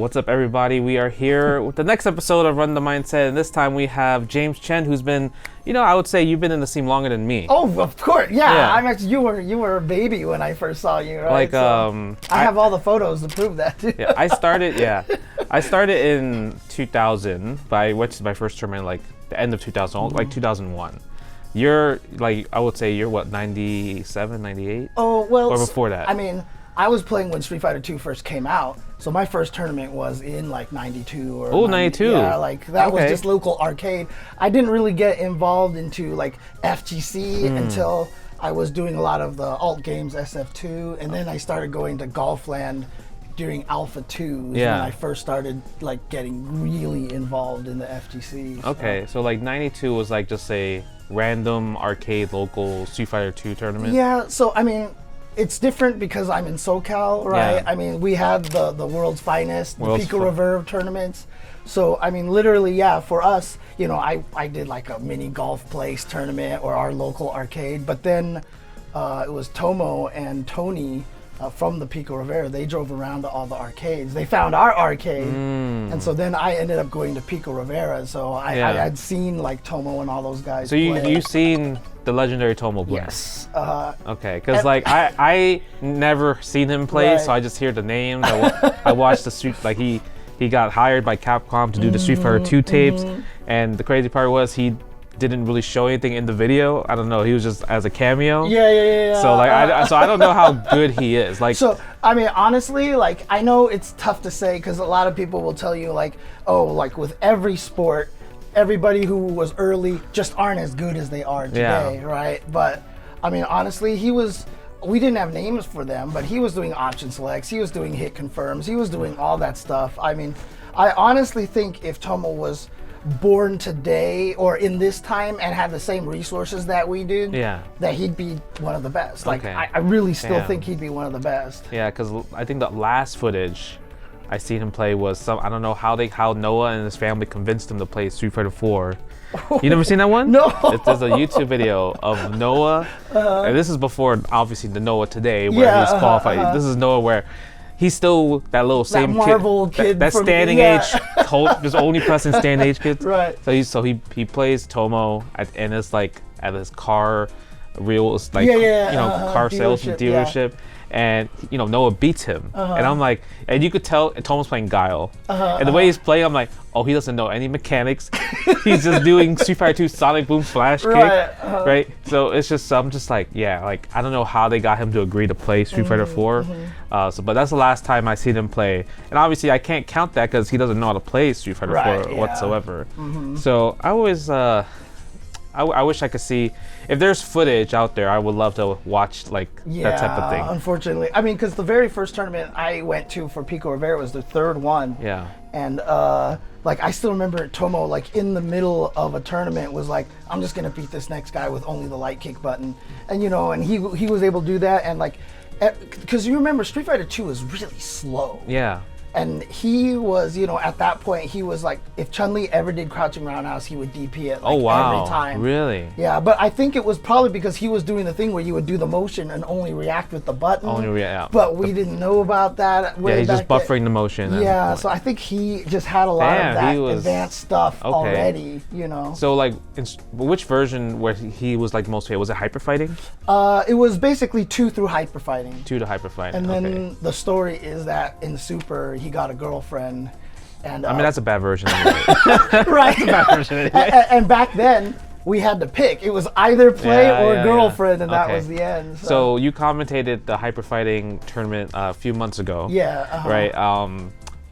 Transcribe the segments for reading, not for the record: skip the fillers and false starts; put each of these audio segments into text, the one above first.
What's up, everybody? We are here with the next episode of Run the Mindset, and this time we have James Chen, who's been, I would say you've been in the scene longer than me. Oh, of course, yeah. I'm actually you were a baby when I first saw you, right? Like, I have all the photos to prove that too. Yeah, I started in 2000, but I went to my first tournament like the end of 2000, like 2001. You're like, I would say you're what, 97, 98? Oh, well, or before that? I mean, I was playing when Street Fighter 2 first came out, so my first tournament was in like 92 or 92. Yeah, like that was just local arcade. I didn't really get involved into like FGC until I was doing a lot of the alt games, SF2, and then I started going to Golfland during Alpha 2 when I first started like getting really involved in the FGC. Okay, so like 92 was like just a random arcade local Street Fighter 2 tournament? Yeah, so I mean, it's different because I'm in SoCal, right? Yeah. I mean, we had the world's finest, the Pico Reverb tournaments. So, I mean, literally, yeah, for us, I did like a mini golf place tournament or our local arcade. But then it was Tomo and Tony from the Pico Rivera. They drove around to all the arcades. They found our arcade. And so then I ended up going to Pico Rivera. So I had seen like Tomo and all those guys So you've seen the legendary Tomo play? Yes. Okay, because like I never seen him play, so I just hear the names. I watched the Street, like he got hired by Capcom to do the Street Fighter 2 tapes, and the crazy part was he didn't really show anything in the video. I don't know, he was just as a cameo. Yeah. So like I don't know how good he is. Like, so I mean, honestly, like I know it's tough to say because a lot of people will tell you like, oh, like with every sport, everybody who was early just aren't as good as they are today, right? But I mean, honestly, we didn't have names for them, but he was doing option selects, he was doing hit confirms, he was doing all that stuff. I mean, I honestly think if Tomo was born today or in this time and had the same resources that we did, that he'd be one of the best. Like, I really still think he'd be one of the best. Yeah, because I think the last footage I seen him play was I don't know how Noah and his family convinced him to play Street Fighter 4. You never seen that one? No. There's a YouTube video of Noah, and this is before obviously the Noah today where he's qualified. This is Noah where he's still that little same Marvel kid, that standing age, just only pressing standing age kids. Right. So he plays Tomo and it's like at his car car sales dealership. And Noah beats him, and I'm like, and you could tell Tomo's playing Guile, and the way he's playing, I'm like, oh, he doesn't know any mechanics. He's just doing Street Fighter 2 Sonic Boom Flash Kick, right? So it's just, I'm just like, like I don't know how they got him to agree to play Street Fighter 4. But that's the last time I seen him play, and obviously I can't count that because he doesn't know how to play Street Fighter 4 whatsoever. So I always, I wish I could see if there's footage out there. I would love to watch like that type of thing. Unfortunately, I mean, because the very first tournament I went to for Pico Rivera was the third one. Yeah. And like I still remember Tomo like in the middle of a tournament was like, I'm just gonna beat this next guy with only the light kick button, and and he was able to do that, and like, because you remember Street Fighter 2 was really slow. Yeah. And he was, at that point, he was like, if Chun-Li ever did crouching roundhouse, he would DP it like every time. Really? Yeah, but I think it was probably because he was doing the thing where you would do the motion and only react with the button. But we didn't know about that. He's just buffering the motion. Yeah, so I think he just had a lot of that advanced stuff already, So like, which version where he was like most famous? Was it hyper fighting? It was basically 2 through hyper fighting. 2 to hyper fighting. And then the story is that in Super, he got a girlfriend, and I mean that's a bad version anyway. Right. That's a bad version anyway. And back then we had to pick. It was either play or girlfriend, and that was the end. So you commentated the hyper fighting tournament a few months ago. Yeah. Right.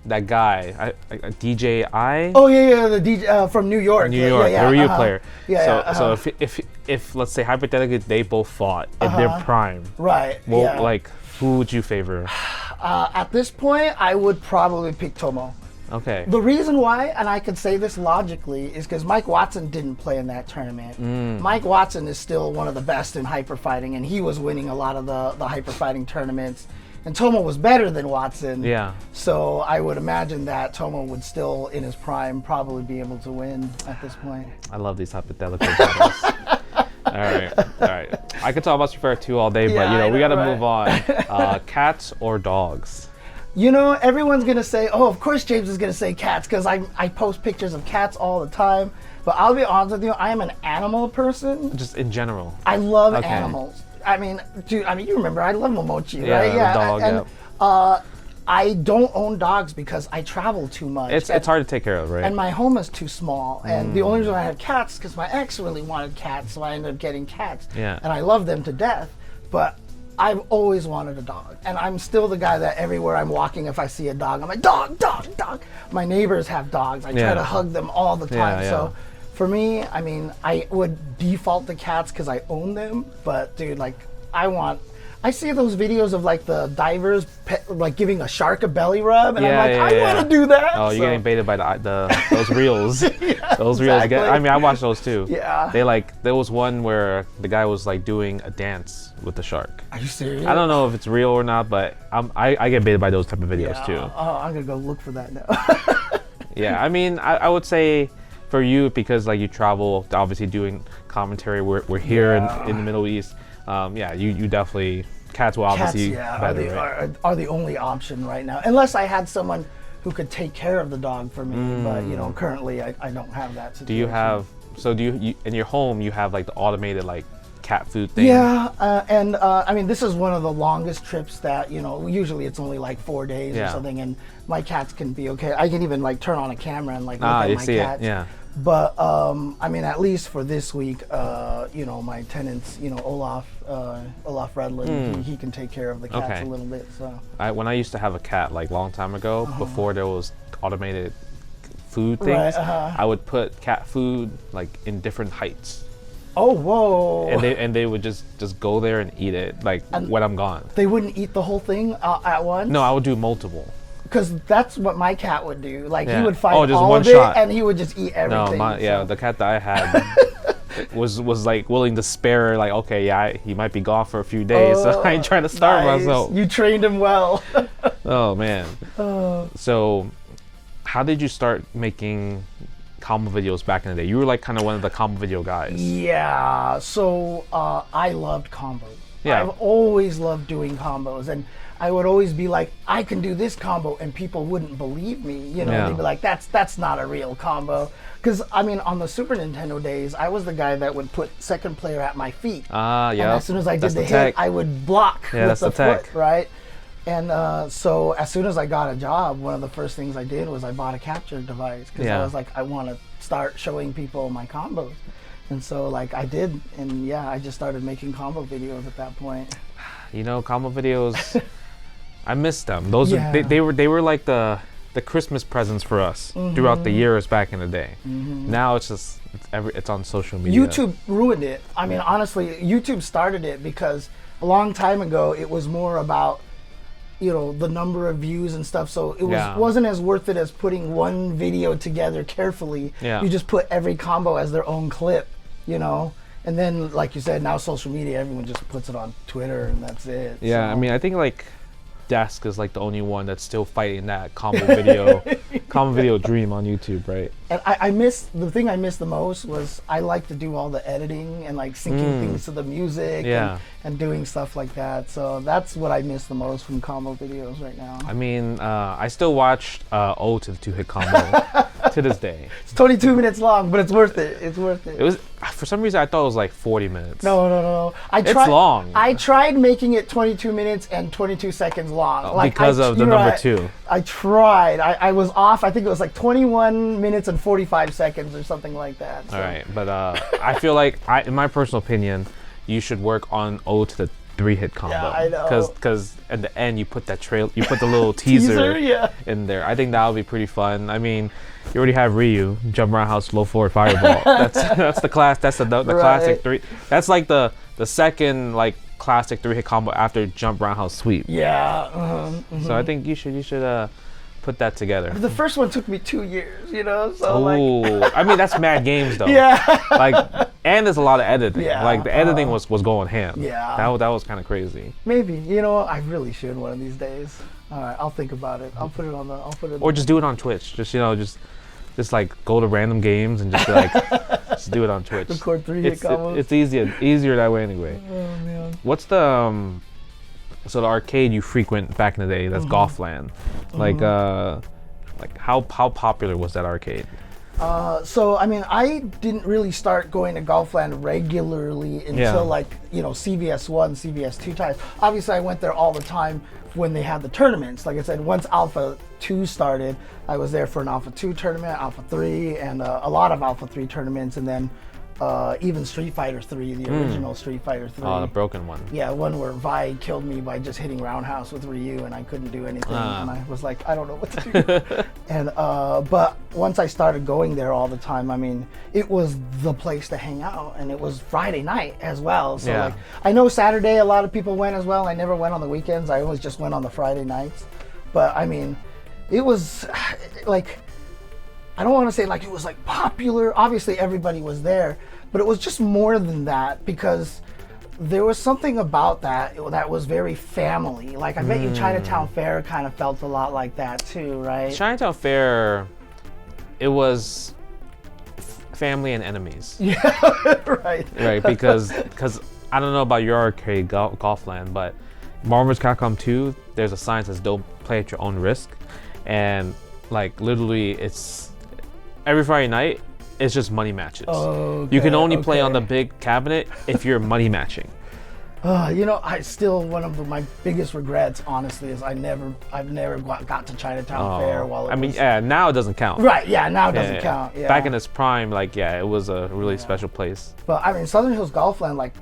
That guy, DJI. Oh yeah, the DJ from New York. New York, the Ryu player. So if let's say hypothetically they both fought in their prime. Right. Well, like who would you favor? At this point, I would probably pick Tomo. Okay. The reason why, and I could say this logically, is because Mike Watson didn't play in that tournament. Mike Watson is still one of the best in hyper fighting, and he was winning a lot of the hyper fighting tournaments. And Tomo was better than Watson. Yeah. So I would imagine that Tomo would still, in his prime, probably be able to win at this point. I love these hypothetical battles. All right. I could talk about Street Fighter 2 all day, but we got to move on. Cats or dogs? You know, everyone's gonna say, "Oh, of course James is gonna say cats," because I post pictures of cats all the time. But I'll be honest with you, I am an animal person. Just in general. I love animals. I mean, dude. I mean, you remember I love Momochi, right? Yeah, dog. And I don't own dogs because I travel too much. It's hard to take care of, right? And my home is too small. And the only reason I had cats because my ex really wanted cats, so I ended up getting cats. Yeah. And I love them to death, but I've always wanted a dog. And I'm still the guy that everywhere I'm walking, if I see a dog, I'm like, dog, dog, dog. My neighbors have dogs. I try to hug them all the time. So for me, I mean, I would default to cats because I own them. But dude, like, I see those videos of like the divers like giving a shark a belly rub, and I'm like, I want to do that. Oh, you're getting baited by those reels. Those reels. I mean, I watched those too. Yeah. There was one where the guy was like doing a dance with the shark. Are you serious? I don't know if it's real or not, but I get baited by those type of videos too. Oh, I'm gonna go look for that now. Yeah, I mean, I would say for you, because like you travel, obviously doing commentary. We're here in the Middle East. You definitely, cats will obviously are the only option right now, unless I had someone who could take care of the dog for me. But you know, currently I don't have that situation. Do you have? So do you in your home you have like the automated like cat food thing? Yeah, I mean, this is one of the longest trips that, you know, usually it's only like 4 days or something, and my cats can be okay. I can even like turn on a camera and like look at my cats. Yeah. But I mean, at least for this week, you know, my tenants, you know, Olaf Redland, he can take care of the cats a little bit. So when I used to have a cat like long time ago, before there was automated food things, I would put cat food like in different heights. Oh, whoa! And they would just go there and eat it like when I'm gone. They wouldn't eat the whole thing at once? No, I would do multiple. Because that's what my cat would do. Like, he would find just all one of shot. it, and he would just eat everything. No, the cat that I had was like willing to spare. Like, okay, he might be gone for a few days, so I ain't trying to starve myself. You trained him well. Oh man. So, how did you start making combo videos back in the day? You were like kind of one of the combo video guys. Yeah. So I loved combos. Yeah. I've always loved doing combos, and I would always be like, I can do this combo, and people wouldn't believe me. You know, they'd be like, that's not a real combo. Because I mean, on the Super Nintendo days, I was the guy that would put second player at my feet. And as soon as I did the hit, I would block with the foot, right? And so as soon as I got a job, one of the first things I did was I bought a capture device because I was like, I want to start showing people my combos. And so like I did, and I just started making combo videos at that point. You know, combo videos, I miss them. Those they were like the Christmas presents for us throughout the years back in the day. Now it's on social media. YouTube ruined it. I mean, honestly, YouTube started it because a long time ago it was more about, you know, the number of views and stuff, so it wasn't as worth it as putting one video together carefully. You just put every combo as their own clip, you know, and then like you said, now social media, everyone just puts it on Twitter and that's it. Yeah, so. I mean, I think like Desk is like the only one that's still fighting that combo video dream on YouTube, right? And the thing I miss the most was I like to do all the editing and like syncing things to the music and doing stuff like that. So that's what I miss the most from combo videos right now. I mean, I still watch O to the 2-hit combo to this day. It's 22 minutes long, but it's worth it. It's worth it. It was, for some reason, I thought it was like 40 minutes. No. It's long. I tried making it 22 minutes and 22 seconds long. Like, because of the number 2. I tried. I was off. I think it was like 21 minutes and 45 seconds or something like that. So. All right, but I feel like, in my personal opinion, you should work on O to the 3-hit combo. Yeah, I know. Because at the end you put the little teaser in there. I think that would be pretty fun. I mean, you already have Ryu, jump around house, low forward fireball. That's the class. That's the classic 3. That's like the second like classic 3-hit combo after jump roundhouse sweep. Yeah. So I think you should put that together. But the first one took me 2 years, you know. So I mean, that's mad games though. And there's a lot of editing. Like the editing was going ham. That was kind of crazy. Maybe, you know, I really should one of these days. All right, I'll think about it. I'll put it on. Or just do it on Twitch. Just just like go to random games and just like just do it on Twitch. Record 3-hit combos. It's easier that way anyway. Oh man. What's the So the arcade you frequent back in the day, that's Golfland. Like how popular was that arcade? So I mean, I didn't really start going to Golfland regularly until CVS 1, CVS 2 times. Obviously, I went there all the time when they had the tournaments. Like I said, once Alpha 2 started, I was there for an Alpha 2 tournament, Alpha 3, and a lot of Alpha 3 tournaments, and then even Street Fighter 3, the original Street Fighter 3. Oh, the broken one. Yeah, one where Vi killed me by just hitting roundhouse with Ryu, and I couldn't do anything, and I was like, I don't know what to do. And but once I started going there all the time, I mean, it was the place to hang out, and it was Friday night as well. So like, I know Saturday a lot of people went as well. I never went on the weekends. I always just went on the Friday nights. But I mean, it was like, I don't want to say like it was like popular. Obviously, everybody was there, but it was just more than that because there was something about that was very family. Like I bet you Chinatown Fair kind of felt a lot like that too, right? Chinatown Fair, it was family and enemies. Yeah, right. Right, because I don't know about your arcade Golfland, but Marvel vs. Capcom 2, there's a sign that says don't play at your own risk, and like literally it's every Friday night, it's just money matches. Okay, you can only play on the big cabinet if you're money matching. You know, one of my biggest regrets, honestly, is I've never got to Chinatown Fair while it was... now it doesn't count. Right, now it doesn't count. Yeah. Back in its prime, it was a really special place. But I mean, Southern Hills Golfland, like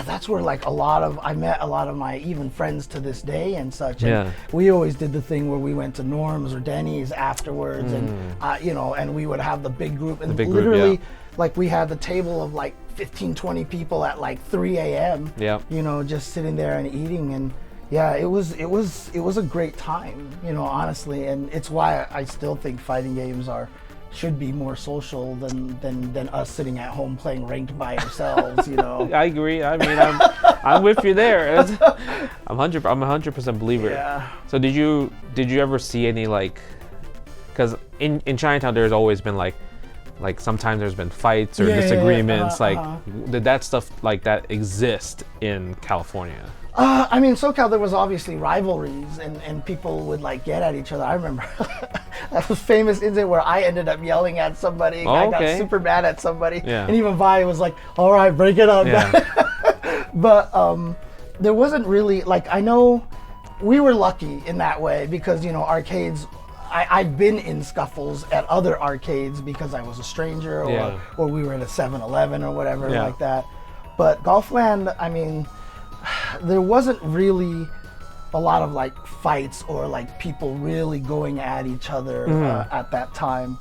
that's where I met a lot of my even friends to this day and such. And we always did the thing where we went to Norm's or Denny's afterwards, and and we would have the big group, and literally like we had the table of like 15, 20 people at like 3 a.m. Yeah. Just sitting there and eating, and it was a great time, honestly, and it's why I still think fighting games should be more social than us sitting at home playing ranked by ourselves, I agree. I mean, I'm with you there. I'm 100% believer. Yeah. So did you ever see any because in Chinatown there's always been like sometimes there's been fights or disagreements. Did that stuff like that exist in California? I mean, SoCal, there was obviously rivalries, and people would get at each other. I remember that famous incident where I ended up yelling at somebody. I got super mad at somebody, and even Vi was like, "All right, break it up." Yeah. But there wasn't really I know we were lucky in that way because arcades. I've been in scuffles at other arcades because I was a stranger or we were at a 7-Eleven or whatever like that. But Golfland, I mean, there wasn't really a lot of fights or people really going at each other at that time.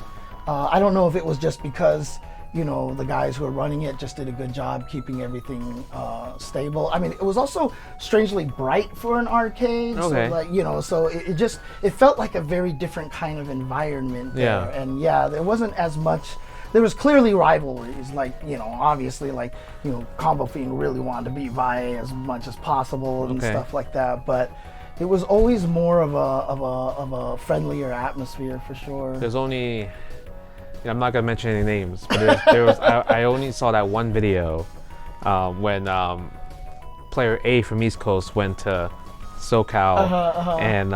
I don't know if it was just because the guys who were running it just did a good job keeping everything stable. I mean, it was also strangely bright for an arcade. Okay. So it felt like a very different kind of environment there. Yeah. And there wasn't as much. There was clearly rivalries, obviously, Combo Fiend really wanted to beat Vi as much as possible and stuff like that. But it was always more of a friendlier atmosphere for sure. There's only, I'm not gonna mention any names, but there was I only saw that one video when player A from East Coast went to SoCal and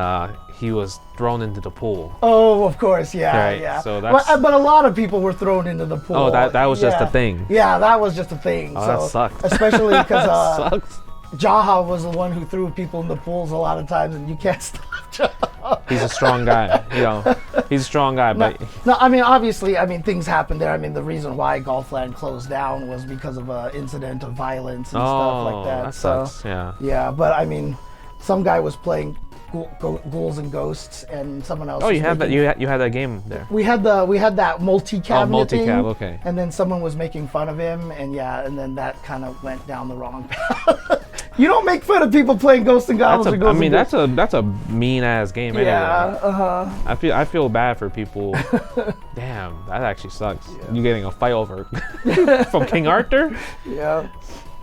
he was thrown into the pool. Oh, of course, yeah, right? yeah. So that's... but a lot of people were thrown into the pool. Oh, that was just a thing. Yeah, that was just a thing. Oh, that sucked. Especially because Jaha was the one who threw people in the pools a lot of times, and you can't stop Jaha. He's a strong guy, He's a strong guy, but... No, I mean, obviously, the things happened there. I mean, the reason why Golfland closed down was because of an incident of violence and stuff like that. That sucks, yeah. Yeah, but I mean, some guy was playing Ghouls and Ghosts, and someone else. Oh, you had that. You had that game there. We had that multi-cabinet thing, okay. And then someone was making fun of him, and then that kind of went down the wrong path. You don't make fun of people playing Ghosts and Goblins. That's a mean ass game. Yeah. Anyway. I feel bad for people. Damn, that actually sucks. Yeah. You getting a fight over from King Arthur? Yeah.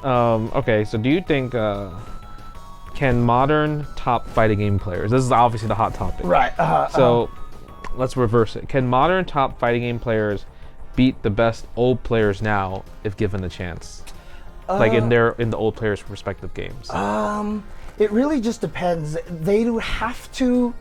Okay, so do you think? Can modern top fighting game players, this is obviously the hot topic. Right. So let's reverse it. Can modern top fighting game players beat the best old players now if given a chance? In the old players' respective games? It really just depends. They do have to,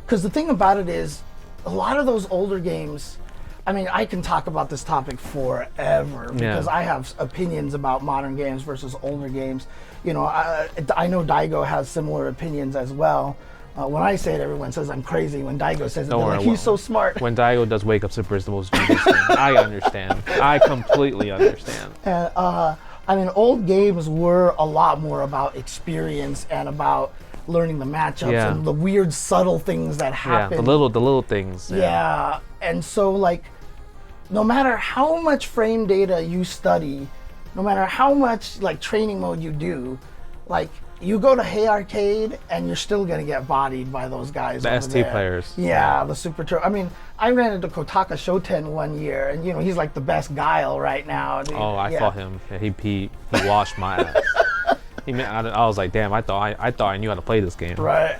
because the thing about it is, a lot of those older games, I mean, I can talk about this topic forever because I have opinions about modern games versus older games. You know, I know Daigo has similar opinions as well. When I say it, everyone says I'm crazy. When Daigo says it, they're like, he's so smart. When Daigo does Wake Up Super, it's the most genius thing. I understand. I completely understand. And, I mean, old games were a lot more about experience and about learning the matchups and the weird, subtle things that happen. Yeah, the little things. Yeah, and so, like, no matter how much frame data you study, no matter how much, like, training mode you do, like, you go to Hey Arcade and you're still gonna get bodied by those guys. The over ST there. players. Yeah, the super. I mean, I ran into Kotaka Shoten one year, and you know he's like the best Guile right now. Oh, I fought him. Yeah, he washed my ass. I was like, damn, I thought I knew how to play this game. Right.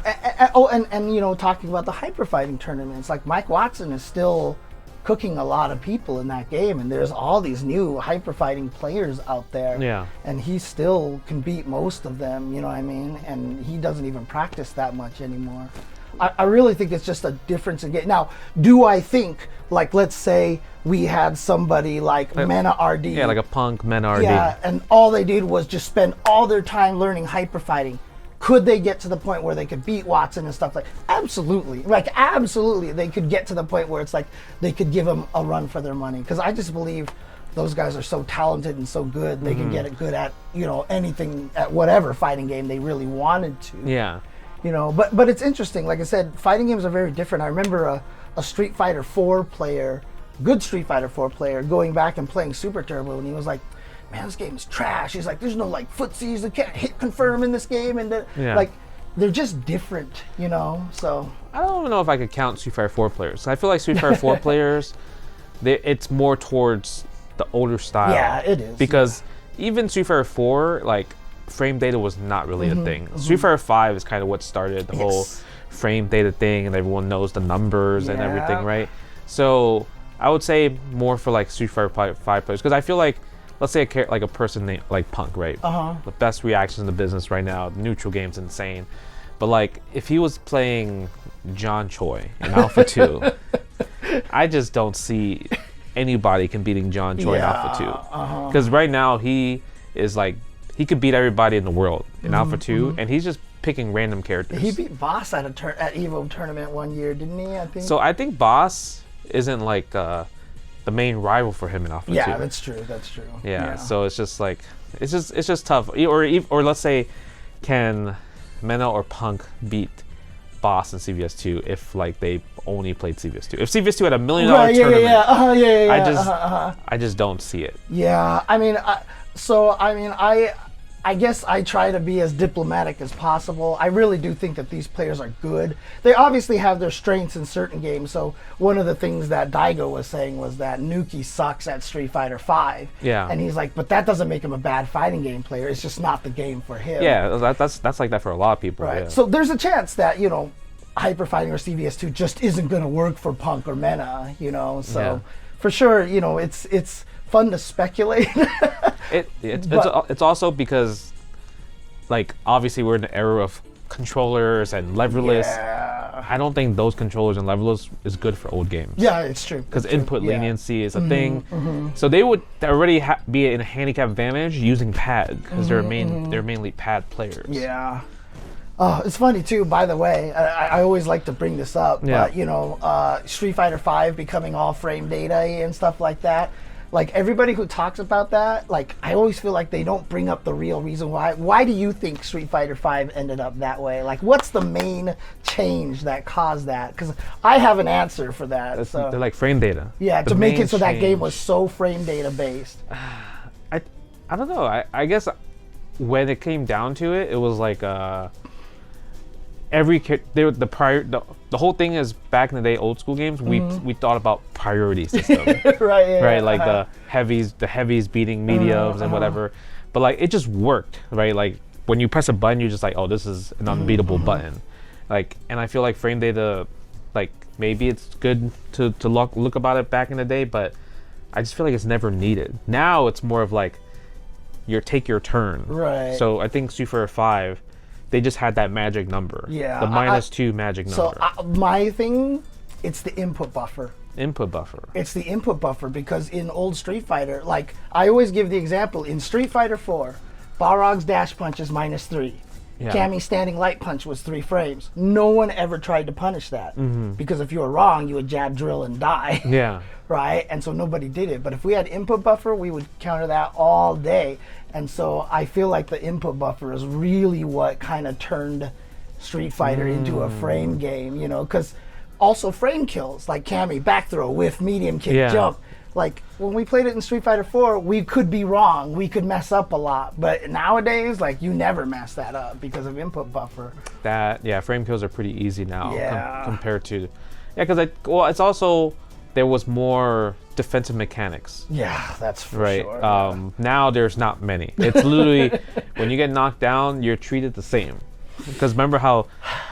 And you know, talking about the hyper fighting tournaments, like Mike Watson is still cooking a lot of people in that game, and there's all these new hyper fighting players out there. Yeah. And he still can beat most of them, you know what I mean? And he doesn't even practice that much anymore. I really think it's just a difference in game. Now, do I think, like, let's say we had somebody like Mena RD. Yeah, like a Punk Mena RD. Yeah, and all they did was just spend all their time learning hyper fighting. Could they get to the point where they could beat Watson and stuff like? Absolutely, like absolutely, they could get to the point where it's like they could give him a run for their money. Because I just believe those guys are so talented and so good, they can get it good at anything, at whatever fighting game they really wanted to. Yeah. You know, but it's interesting. Like I said, fighting games are very different. I remember a Street Fighter 4 player, good Street Fighter 4 player, going back and playing Super Turbo, and he was like, man, this game is trash. He's like, there's no like footsies, they can't hit confirm in this game, and like they're just different, you know. So I don't even know if I could count Street Fighter 4 players. I feel like Street Fighter 4 players, it's more towards the older style. Yeah, it is. Because even Street Fighter 4, like frame data was not really a thing. Street Fighter 5 is kind of what started the whole frame data thing, and everyone knows the numbers and everything, right? So I would say more for like Street Fighter 5 players, because I feel like, let's say like a person named like Punk, right? The best reactions in the business right now. Neutral game's insane, but like if he was playing John Choi in Alpha 2, I just don't see anybody competing John Choi in Alpha 2, because right now he is like, he could beat everybody in the world in Alpha 2, and he's just picking random characters. He beat Boss at Evo tournament one year, didn't he? I think. So I think Boss isn't like the main rival for him in Alpha 2. Yeah, that's true. That's true. Yeah. So it's just like it's just tough. Or let's say, can Mena or Punk beat Boss in CVS2 if like they only played CVS2? If CVS2 had $1 million tournament, I just don't see it. Yeah, I mean, I guess I try to be as diplomatic as possible. I really do think that these players are good. They obviously have their strengths in certain games. So one of the things that Daigo was saying was that Nuki sucks at Street Fighter 5. Yeah. And he's like, but that doesn't make him a bad fighting game player. It's just not the game for him. Yeah, that's like that for a lot of people. Right. Yeah. So there's a chance that, you know, Hyper Fighting or CVS2 just isn't going to work for Punk or Mena, you know. So for sure, you know, it's fun to speculate. It's also because, like, obviously we're in the era of controllers and leverless. Yeah. I don't think those controllers and leverless is good for old games. Yeah, it's true. Because input leniency is a thing. So they would already be in a handicap advantage using pad, because they're mainly pad players. Yeah. Oh, it's funny too, by the way, I always like to bring this up, but you know, Street Fighter 5 becoming all frame data and stuff like that. Like, everybody who talks about that, like, I always feel like they don't bring up the real reason why. Why do you think Street Fighter 5 ended up that way? Like, what's the main change that caused that? Because I have an answer for that. So. They're like frame data. Yeah, to make it so that game was so frame data based. I don't know. I guess when it came down to it, it was like the whole thing is, back in the day, old school games, we thought about priority system. Right, like the heavies beating mediums and whatever, but like it just worked, right? Like when you press a button, you're just like, oh, this is an unbeatable button. Like, and I feel like frame data, like, maybe it's good to look about it back in the day, but I just feel like it's never needed. Now it's more of like take your turn. Right. So I think Street Fighter 5 they just had that magic number. Yeah. The -2 magic number. So my thing, it's the input buffer. Input buffer. It's the input buffer because in old Street Fighter, like I always give the example in Street Fighter 4, Balrog's dash punch is -3. Yeah. Cammy's standing light punch was 3 frames. No one ever tried to punish that because if you were wrong, you would jab, drill, and die. Yeah. Right? And so nobody did it. But if we had input buffer, we would counter that all day. And so I feel like the input buffer is really what kind of turned Street Fighter into a frame game, you know, because also frame kills, like Cammy, back throw, whiff, medium kick, jump. Like when we played it in Street Fighter 4, we could be wrong. We could mess up a lot. But nowadays, like you never mess that up because of input buffer. Frame kills are pretty easy now compared to, because it's also, there was more defensive mechanics. Yeah, that's for sure. Now there's not many. It's literally, when you get knocked down, you're treated the same. Because remember how,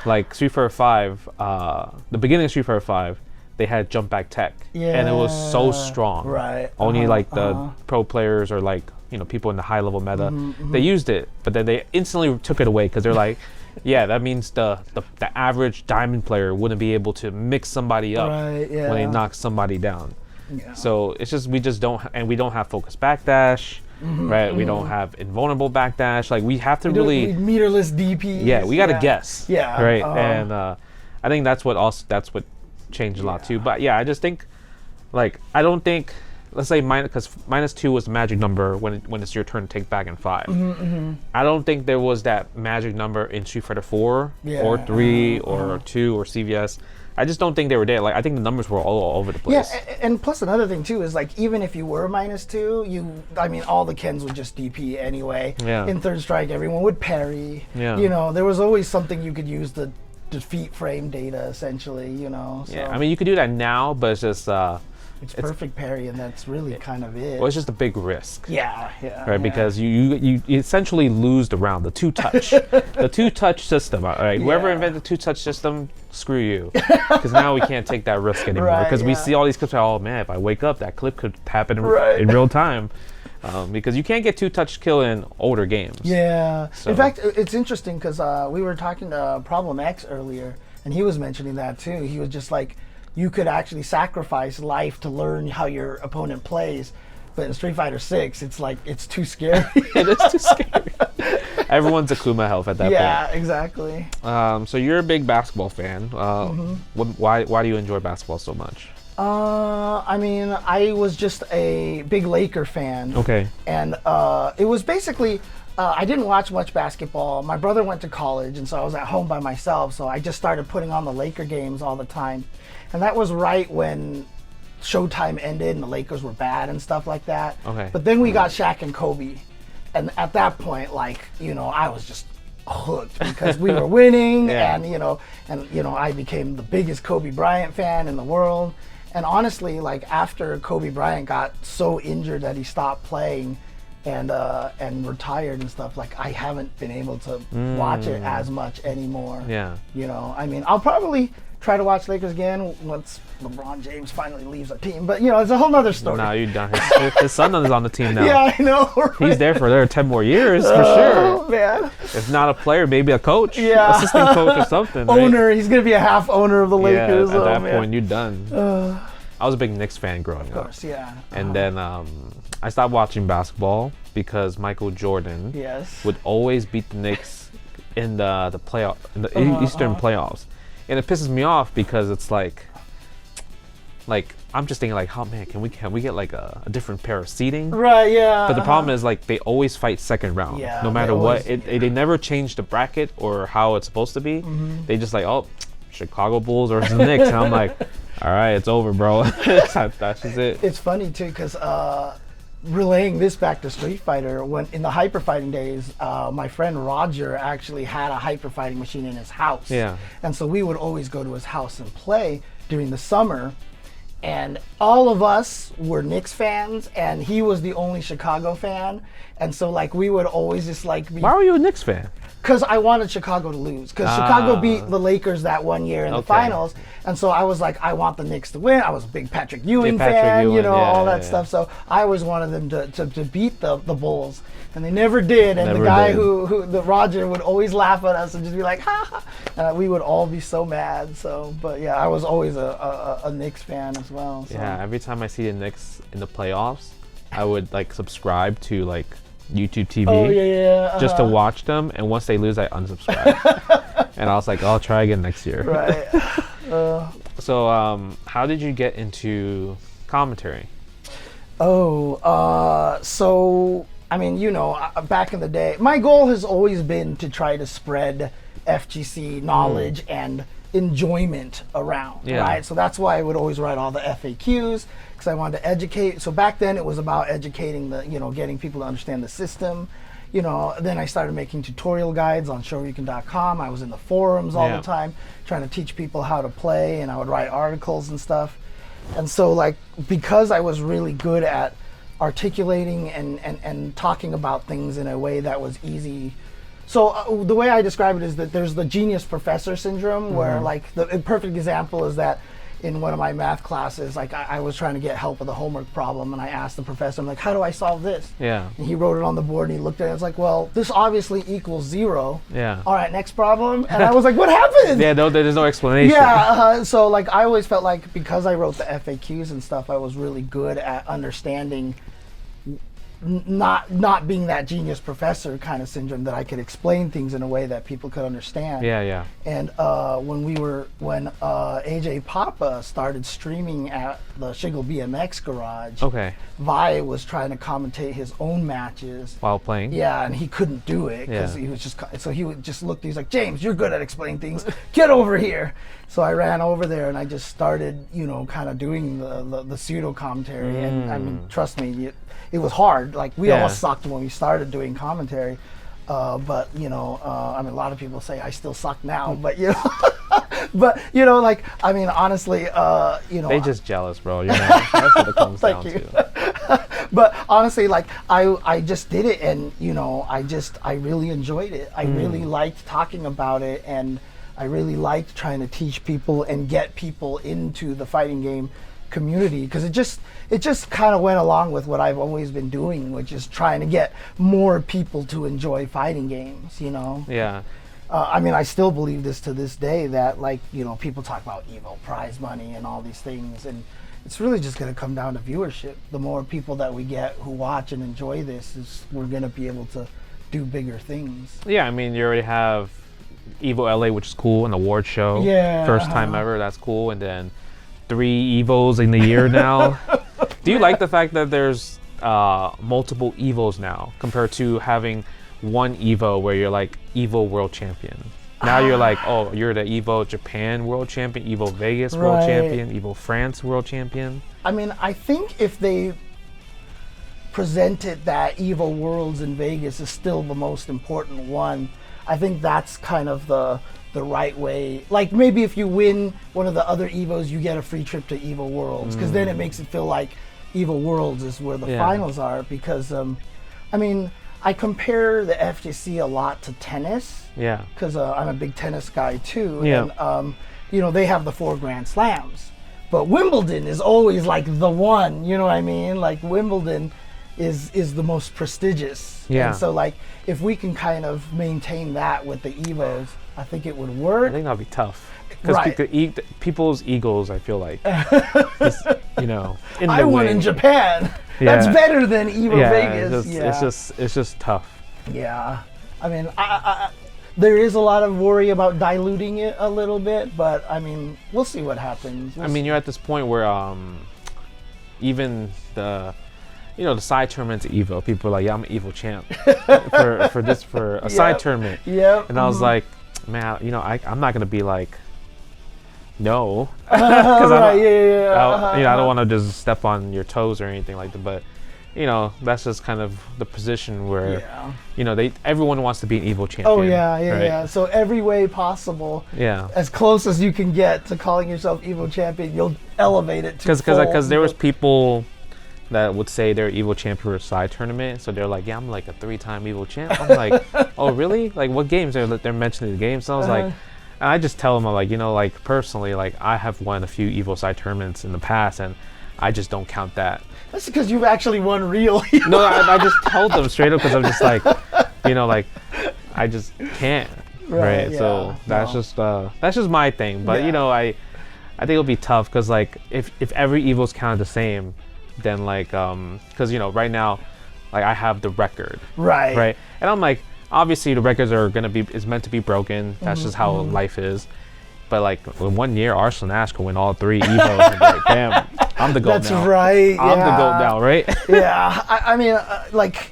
like Street Fighter 5, the beginning of Street Fighter 5, they had jump back tech, and it was so strong. Right. Only like the pro players or like people in the high level meta, they used it, but then they instantly took it away because they're like, that means the average diamond player wouldn't be able to mix somebody up when they knock somebody down. Yeah. So it's just we don't have focus backdash. Right, we don't have invulnerable backdash. Like we have to really meterless DP. Yeah, we got to guess. Yeah, right, and I think that's what changed a lot too. But I just think, like, I don't think, let's say because -2 was the magic number when it's your turn to take back in 5. I don't think there was that magic number in Street Fighter 4 or 3 or 2 or CVS. I just don't think they were there. Like I think the numbers were all over the place. Yeah, and plus another thing too is like even if you were -2, all the Kens would just DP anyway. Yeah. In Third Strike, everyone would parry. Yeah. There was always something you could use to defeat frame data essentially. So. Yeah, I mean you could do that now, but it's just it's perfect parry, and that's really kind of it. Well, it's just a big risk. Yeah. Right, because you essentially lose the round, the two-touch. The two-touch system, all right? Whoever invented the two-touch system, screw you. Because now we can't take that risk anymore. Because we see all these clips, oh man, if I wake up, that clip could happen in real time. Because you can't get two-touch kill in older games. Yeah. So. In fact, it's interesting because we were talking to Problem X earlier, and he was mentioning that too. He was just like, you could actually sacrifice life to learn how your opponent plays. But in Street Fighter 6, it's like, it's too scary. It is too scary. Everyone's Akuma health at that point. Yeah, exactly. So you're a big basketball fan. Why do you enjoy basketball so much? I was just a big Laker fan. Okay. And it was basically, I didn't watch much basketball. My brother went to college, and so I was at home by myself. So I just started putting on the Laker games all the time. And that was right when Showtime ended and the Lakers were bad and stuff like that. Okay. But then we got Shaq and Kobe. And at that point, I was just hooked because we were winning and I became the biggest Kobe Bryant fan in the world. And honestly, like after Kobe Bryant got so injured that he stopped playing and retired and stuff, like I haven't been able to watch it as much anymore. Yeah. I'll probably try to watch Lakers again once LeBron James finally leaves our team. But it's a whole nother story. No, you're done. His son is on the team now. Yeah, I know. Right? He's there for 10 more years for sure. Oh man. If not a player, maybe a coach, assistant coach or something. Owner. Right? He's gonna be a half owner of the Lakers. Yeah, at that point, you're done. I was a big Knicks fan growing up. Of course, yeah. And then I stopped watching basketball because Michael Jordan would always beat the Knicks in the playoff, in the Eastern playoffs. And it pisses me off because it's like I'm just thinking like, oh man, can we get like a different pair of seating? Right, yeah. But the problem is like they always fight second round, no matter what. They never change the bracket or how it's supposed to be. They just like, oh, Chicago Bulls or the Knicks, and I'm like, all right, it's over, bro. That's just it. It's funny too because relaying this back to Street Fighter, when in the hyper fighting days, my friend Roger actually had a hyper fighting machine in his house. Yeah. And so we would always go to his house and play during the summer. And all of us were Knicks fans, and he was the only Chicago fan. And so like we would always just like be. Why were you a Knicks fan? Because I wanted Chicago to lose. Because Chicago beat the Lakers that one year in the finals. And so I was like, I want the Knicks to win. I was a big Patrick Ewing fan, all that stuff. So I always wanted them to beat the Bulls. And they never did. And Never the guy did. who the Roger would always laugh at us and just be like, ha ha. And we would all be so mad. So, but yeah, I was always a Knicks fan as well. So. Yeah, every time I see the Knicks in the playoffs, I would like subscribe to like YouTube TV Oh, yeah. just to watch them. And once they lose, I unsubscribe. And I was like, I'll try again next year. Right. So, how did you get into commentary? So I mean, you know, back in the day, my goal has always been to try to spread FGC knowledge and enjoyment around, right? So that's why I would always write all the FAQs, because I wanted to educate. So back then it was about educating getting people to understand the system. You know, then I started making tutorial guides on shoryuken.com. I was in the forums all the time trying to teach people how to play, and I would write articles and stuff. And so, like, because I was really good at articulating and talking about things in a way that was easy. So the way I describe it is that there's the genius professor syndrome, where like the perfect example is that in one of my math classes, like I was trying to get help with a homework problem, and I asked the professor, I'm like, how do I solve this? Yeah. And he wrote it on the board, and he looked at it, and was like, well, this obviously equals 0. Yeah. All right, next problem. And I was like, what happened? Yeah, no, there's no explanation. Yeah, so like I always felt like because I wrote the FAQs and stuff, I was really good at understanding not being that genius professor kind of syndrome, that I could explain things in a way that people could understand. Yeah. And when AJ Papa started streaming at the Shiggle BMX garage, Vi was trying to commentate his own matches while playing. Yeah, and he couldn't do it because he was just so he would just look. He's like, James, you're good at explaining things. Get over here. So I ran over there and I just started, kind of doing the pseudo commentary. And I mean, trust me, it was hard. Like we all sucked when we started doing commentary. But I mean, a lot of people say I still suck now, but like, I mean, honestly, they just jealous, bro. That's what it comes down to. But honestly, like I just did it, and I really enjoyed it. I really liked talking about it, and I really liked trying to teach people and get people into the fighting game community, because it just kind of went along with what I've always been doing, which is trying to get more people to enjoy fighting games. Yeah. I mean, I still believe this to this day, that like people talk about Evo prize money and all these things, and it's really just going to come down to viewership. The more people that we get who watch and enjoy this, we're going to be able to do bigger things. Yeah, I mean, you already have Evo LA, which is cool, an award show. Yeah. First time ever, that's cool. And then 3 Evos in the year now. Do you like the fact that there's multiple Evos now compared to having one Evo where you're like Evo World Champion? Now you're like, oh, you're the Evo Japan World Champion, Evo Vegas World Champion, Evo France World Champion. I mean, I think if they presented that Evo Worlds in Vegas is still the most important one, I think that's kind of the right way. Like maybe if you win one of the other Evos, you get a free trip to Evo Worlds, because then it makes it feel like Evo Worlds is where the finals are. Because I mean, I compare the FGC a lot to tennis. Yeah. Because I'm a big tennis guy too. Yeah. And they have the 4 Grand Slams, but Wimbledon is always like the one. You know what I mean? Like Wimbledon is the most prestigious. Yeah. And so like if we can kind of maintain that with the Evos, I think it would work. I think that'll be tough. Because people's egos, I feel like, I won in Japan. Yeah. That's better than Evo Vegas. It's just tough. Yeah. I mean, there is a lot of worry about diluting it a little bit, but I mean, we'll see what happens. I mean, you're at this point where even the side tournaments at Evo, people are like, yeah, I'm an Evo champ for a side tournament. Yeah. And I was like, man, I'm not gonna be like, no, because I don't want to just step on your toes or anything like that. But that's just kind of the position where everyone wants to be an Evo champion. Oh yeah. So every way possible, as close as you can get to calling yourself Evo champion, you'll elevate it to because there was people that would say they're Evo champion for a side tournament, so they're like, yeah, I'm like a 3-time Evo champ. I'm like, oh really? Like what games they're mentioning the games? So I was like, and I just tell them, I'm like, like personally, like I have won a few Evo side tournaments in the past, and I just don't count that. That's because you've actually won real. No, I just told them straight up because I'm just like, like, I just can't. Right. Yeah, so that's just my thing. But I think it'll be tough because like if every Evo's counted the same, then like because right now, like I have the record. Right. And I'm like, obviously the records is meant to be broken. That's just how life is. But like in 1 year, Arsenal Nash can win all 3 Evos and be like, damn, I'm the GOAT now. That's right. I'm the GOAT now, right? Yeah. I mean, like,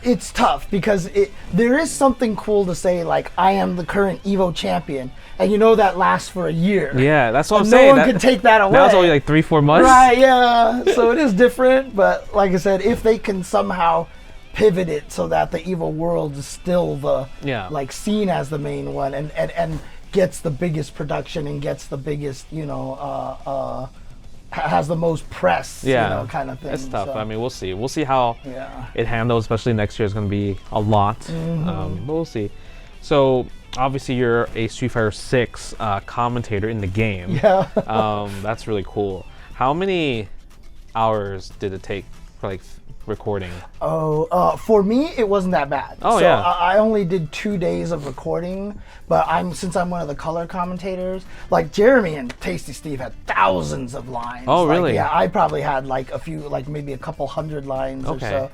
it's tough because there is something cool to say, like, I am the current Evo champion. And that lasts for a year. Yeah, that's what I'm saying. No one can take that away. That was only like 3-4 months. Right, yeah. So it is different. But like I said, if they can somehow pivot it so that the Evo world is still the, like, seen as the main one and gets the biggest production and gets the biggest, has the most press, kind of thing. It's tough. So. I mean, we'll see. We'll see how it handles, especially next year is going to be a lot. But we'll see. So, obviously, you're a Street Fighter 6 commentator in the game. Yeah. That's really cool. How many hours did it take for, like, recording? For me, it wasn't that bad. Oh, so yeah. I only did 2 days of recording, but since I'm one of the color commentators, like Jeremy and Tasty Steve had thousands of lines. Oh, really? Yeah, I probably had like a few, like maybe a couple hundred lines or so.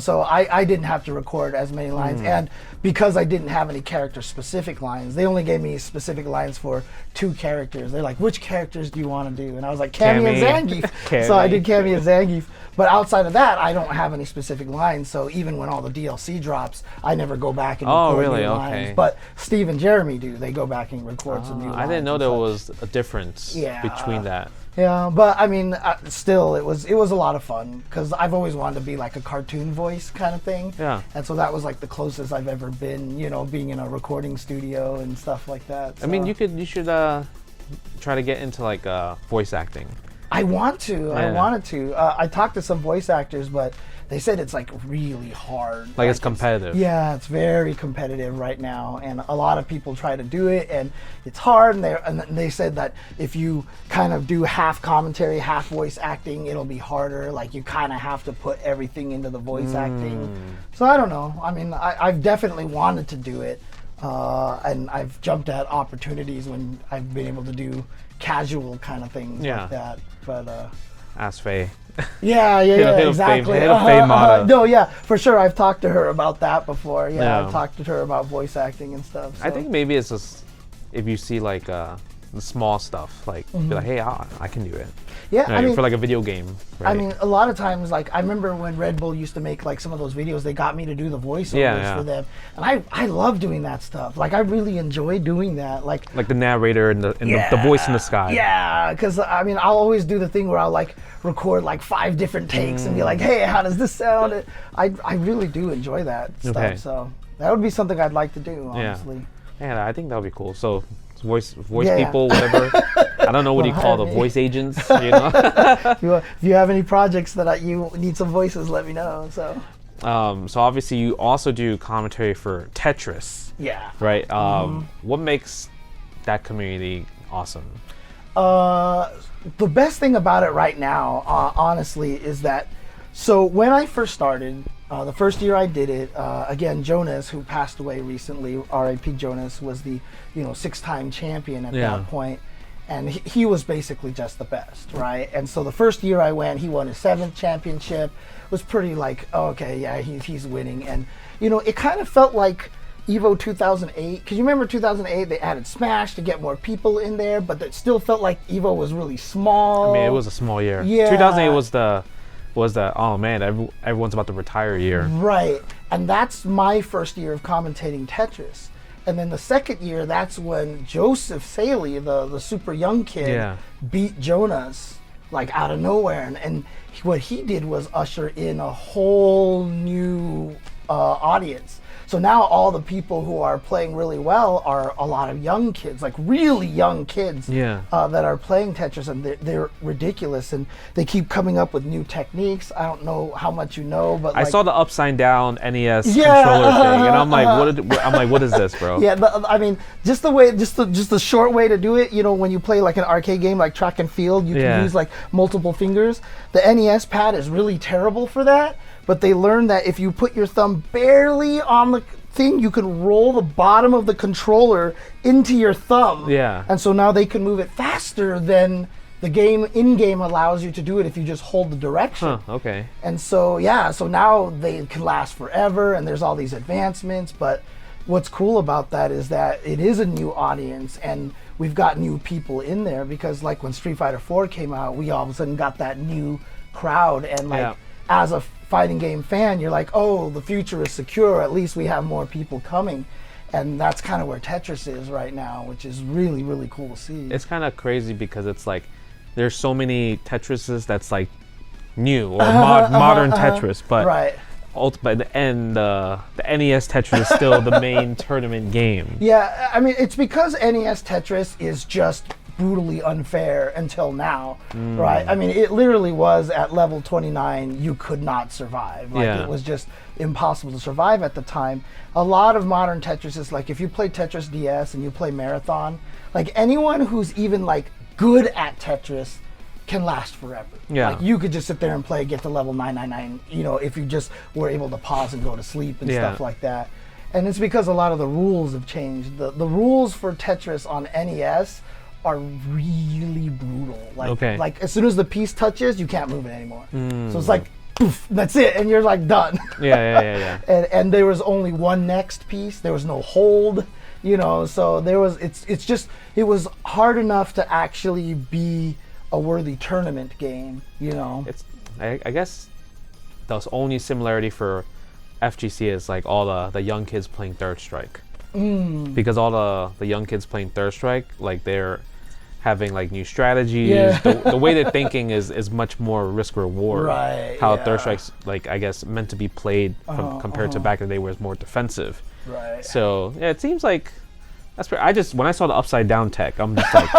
So I didn't have to record as many lines, and because I didn't have any character-specific lines, they only gave me specific lines for 2 characters. They're like, which characters do you want to do? And I was like, Cammy and Zangief. So I did Cammy and Zangief. But outside of that, I don't have any specific lines. So even when all the DLC drops, I never go back and record new lines. But Steve and Jeremy do. They go back and record some new lines. I didn't know there was a difference between that. Yeah, but I mean, still, it was a lot of fun because I've always wanted to be like a cartoon voice kind of thing. Yeah. And so that was like the closest I've ever been, being in a recording studio and stuff like that. So. I mean, you should try to get into like voice acting. I want to. Yeah. I wanted to. I talked to some voice actors, but they said it's like really hard. Like it's competitive. It's very competitive right now, and a lot of people try to do it, and it's hard. And they said that if you kind of do half commentary, half voice acting, it'll be harder. Like you kind of have to put everything into the voice acting. So I don't know. I mean, I've definitely wanted to do it, and I've jumped at opportunities when I've been able to do casual kind of things like that. But ask Faye. Yeah, exactly. No, yeah, for sure. I've talked to her about that before. I've talked to her about voice acting and stuff. So. I think maybe it's just if you see like the small stuff, like be like, hey, I can do it. Yeah, I mean, for like a video game. Right? I mean, a lot of times, like I remember when Red Bull used to make like some of those videos, they got me to do the voiceovers for them, and I love doing that stuff. Like I really enjoy doing that. Like the narrator and the voice in the sky. Yeah, because I mean, I'll always do the thing where I'll like record like 5 different takes and be like, hey, how does this sound? I really do enjoy that stuff. So that would be something I'd like to do, honestly. Yeah, I think that would be cool. So. Voice people, whatever. I don't know what you call the voice agents. If you have any projects that you need some voices, let me know. So obviously you also do commentary for Tetris. Yeah. Right. What makes that community awesome? The best thing about it right now, honestly, is that. So when I first started, the first year I did it, again, Jonas, who passed away recently, R.I.P. Jonas, was the 6-time champion at that point, and he was basically just the best, right? And so the first year I went, he won his 7th championship. Was pretty like, oh, okay, yeah, he's winning, and it kind of felt like Evo 2008, because you remember 2008 they added Smash to get more people in there, but it still felt like Evo was really small. I mean, it was a small year. Yeah. 2008 was the oh man, everyone's about to retire year. Right, and that's my first year of commentating Tetris. And then the second year, that's when Joseph Saley, the super young kid, beat Jonas like out of nowhere. And what he did was usher in a whole new audience. So now all the people who are playing really well are a lot of young kids, like really young kids that are playing Tetris, and they're ridiculous, and they keep coming up with new techniques. I don't know how much you know, but I saw the upside down NES controller thing, and I'm like, what is this, bro? Yeah, I mean, just the short way to do it. You know, when you play like an arcade game like track and field, you can use like multiple fingers. The NES pad is really terrible for that. But they learned that if you put your thumb barely on the thing, you can roll the bottom of the controller into your thumb. Yeah. And so now they can move it faster than the game in-game allows you to do it if you just hold the direction. Huh, okay. And so, so now they can last forever, and there's all these advancements. But what's cool about that is that it is a new audience, and we've got new people in there, because like when Street Fighter 4 came out, we all of a sudden got that new crowd, and like as a fighting game fan, you're like, oh, the future is secure, at least we have more people coming. And that's kind of where Tetris is right now, which is really, really cool to see. It's kind of crazy because it's like there's so many Tetrises that's like new or modern Tetris, but in the end, the NES Tetris is still the main tournament game. Yeah, I mean, it's because NES Tetris is just brutally unfair until now, right? I mean, it literally was at level 29, you could not survive. Like, it was just impossible to survive at the time. A lot of modern Tetris is like, if you play Tetris DS and you play Marathon, like anyone who's even like good at Tetris can last forever. Yeah. Like you could just sit there and play, get to level 999, you know, if you just were able to pause and go to sleep and stuff like that. And it's because a lot of the rules have changed. The rules for Tetris on NES are really brutal. Like as soon as the piece touches, you can't move it anymore. So it's like, poof, that's it, and you're like done. And there was only one next piece. There was no hold, you know. So there was. It was hard enough to actually be a worthy tournament game, you know. I guess the only similarity for FGC is like all the young kids playing Third Strike. Because all the young kids playing Third Strike, like they're having like new strategies. The way they're thinking is much more risk reward. Right. How Third Strike's like, I guess, meant to be played compared to back in the day where it's more defensive. Right. So yeah, it seems like that's where when I saw the upside down tech, I'm just like,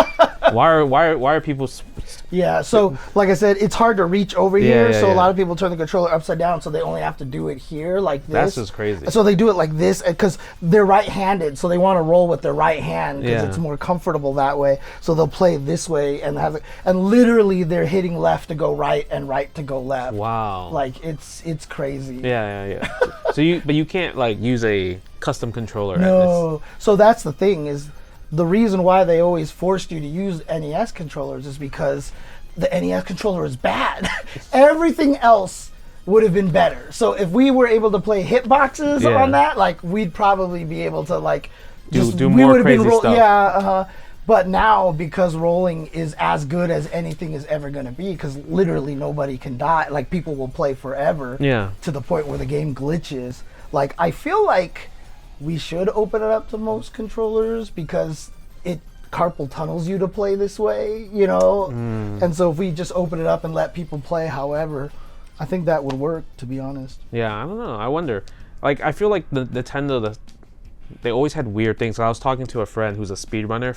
why are people? So like I said, it's hard to reach over here. So a lot of people turn the controller upside down, so they only have to do it here like this. That's just crazy. So they do it like this because they're right-handed, so they want to roll with their right hand because it's more comfortable that way. So they'll play this way and literally they're hitting left to go right and right to go left. Wow. Like it's crazy. So you can't like use a custom controller. No. So that's the thing is, the reason why they always forced you to use NES controllers is because the NES controller is bad. Everything else would have been better. So if we were able to play hitboxes on that, like we'd probably be able to like do more crazy stuff. But now, because rolling is as good as anything is ever going to be, because literally nobody can die. Like people will play forever. To the point where the game glitches. Like I feel like we should open it up to most controllers because it carpal tunnels you to play this way, you know? And so if we just open it up and let people play however, I think that would work, to be honest. Yeah, I don't know. I wonder. Like, I feel like the Nintendo, they always had weird things. I was talking to a friend who's a speedrunner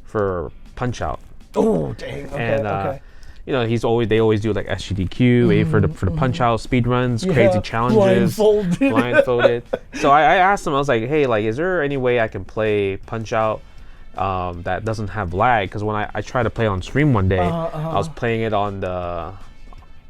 for Punch-Out. Oh, dang. Okay, you know, they always do like SGDQ, for the Punch-Out speedruns, crazy challenges, blindfolded. So I asked him, I was like, hey, like, is there any way I can play Punch-Out that doesn't have lag? Because when I tried to play on stream one day, I was playing it on my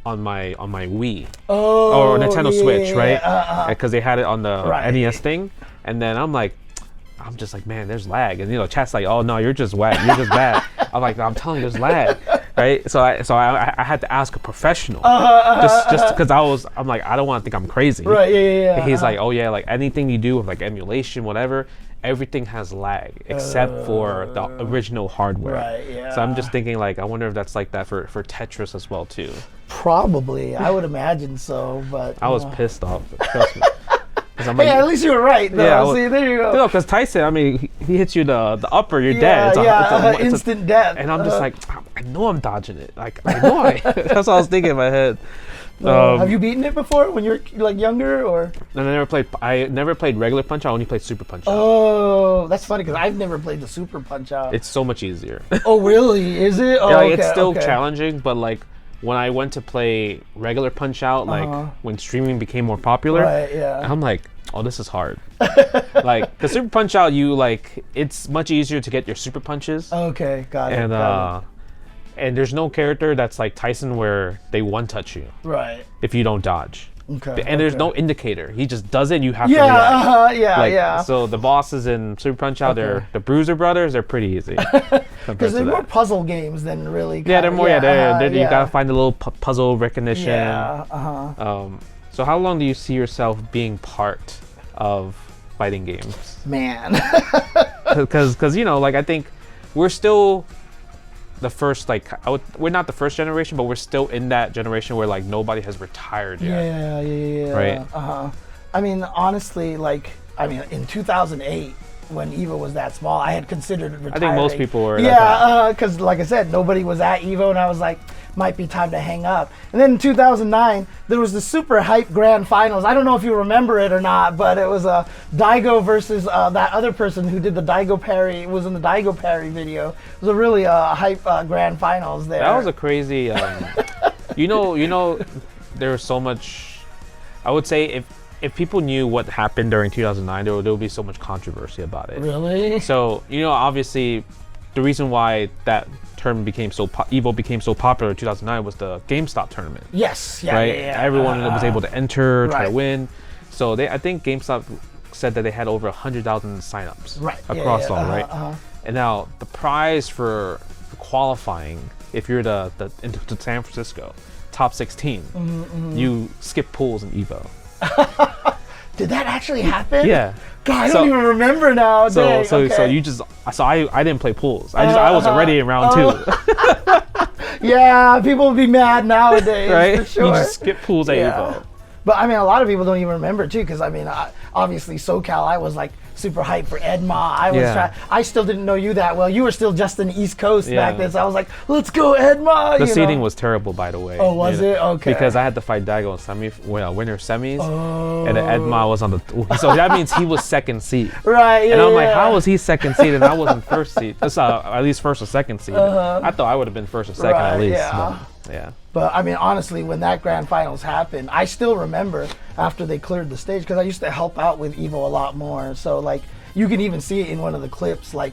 Wii or Nintendo Switch, right? Because they had it on the NES thing, and then I'm just like, man, there's lag, and you know, chat's like, oh no, you're just whack, you're just bad. I'm like, I'm telling you, there's lag, right? So I had to ask a professional, just because I'm like, I don't want to think I'm crazy, right? Yeah. And he's like, oh yeah, like anything you do with like emulation, whatever, everything has lag except for the original hardware. Right. Yeah. So I'm just thinking, like, I wonder if that's like that for Tetris as well too. Probably, I would imagine so, but I was pissed off. Trust me. 'Cause I'm Hey, at least you were right, though. Yeah, See, there you go. No, because Tyson, I mean, he hits you the upper, you're dead. It's instant death. And I'm just like, I know I'm dodging it. Like, I know that's what I was thinking in my head. Have you beaten it before when you're like younger, or? I never played regular Punch Out. I only played Super Punch Out. Oh, that's funny because I've never played the Super Punch Out. It's so much easier. Oh, really? Is it? Oh, yeah, like, it's still challenging, but like when I went to play regular Punch Out, like when streaming became more popular, I'm like, oh, this is hard. Like the Super Punch Out, it's much easier to get your super punches. Okay, got it. And there's no character that's like Tyson where they one-touch you. Right. If you don't dodge. Okay. And there's no indicator. He just does it and you have to react. So the bosses in Super Punch Out, they're the Bruiser Brothers, they're pretty easy. Because they're more puzzle games than really... Yeah, they're more, you gotta find the little puzzle recognition. Yeah, So how long do you see yourself being part of fighting games? Man. Because I think we're still the first, we're not the first generation, but we're still in that generation where nobody has retired yet. Yeah. Right? I mean, honestly, in 2008, when EVO was that small, I had considered retiring. I think most people were. Yeah, because like I said, nobody was at EVO, and I was like, might be time to hang up. And then in 2009, there was the super hype grand finals. I don't know if you remember it or not, but it was Daigo versus that other person who did the Daigo parry, was in the Daigo parry video. It was a really hype grand finals there. That was a crazy, there was so much, I would say if people knew what happened during 2009, there would be so much controversy about it. Really? So, obviously, the reason why that tournament EVO became so popular in 2009 was the GameStop tournament. Yes, right? Everyone was able to enter, try to win. So I think GameStop said that they had over 100,000 signups across all, right? And now the prize for qualifying, if you're into San Francisco, top 16, you skip pools in EVO. Did that actually happen? Yeah. God, I don't even remember now. So I didn't play pools. I was already in round 2. Yeah, people would be mad nowadays. Right? For sure. You just skip pools at EVO. But I mean, a lot of people don't even remember too, because I mean, obviously SoCal, I was like super hyped for Edma. I still didn't know you that well. You were still just in the East Coast back then, so I was like, let's go Edma. The seeding was terrible, by the way. Oh, was it? Okay. Because I had to fight Daigo in winner semis, and Edma was on the. So that means he was second seed. Right. And I'm like, how was he second seed and I wasn't first seed? That's at least first or second seed. I thought I would have been first or second at least. Yeah. But I mean, honestly, when that grand finals happened, I still remember after they cleared the stage, because I used to help out with EVO a lot more. So you can even see it in one of the clips. I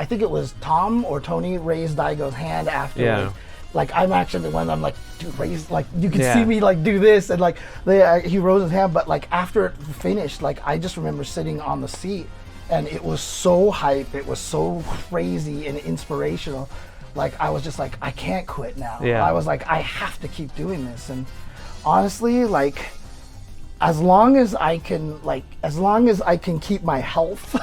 think it was Tom or Tony raised Daigo's hand after. Yeah. I'm actually the one. I'm like, dude, raise. You can see me do this, and he rose his hand. But after it finished, I just remember sitting on the seat, and it was so hype. It was so crazy and inspirational. I was just like, I can't quit now. Yeah. I was like, I have to keep doing this. And honestly, as long as I can keep my health,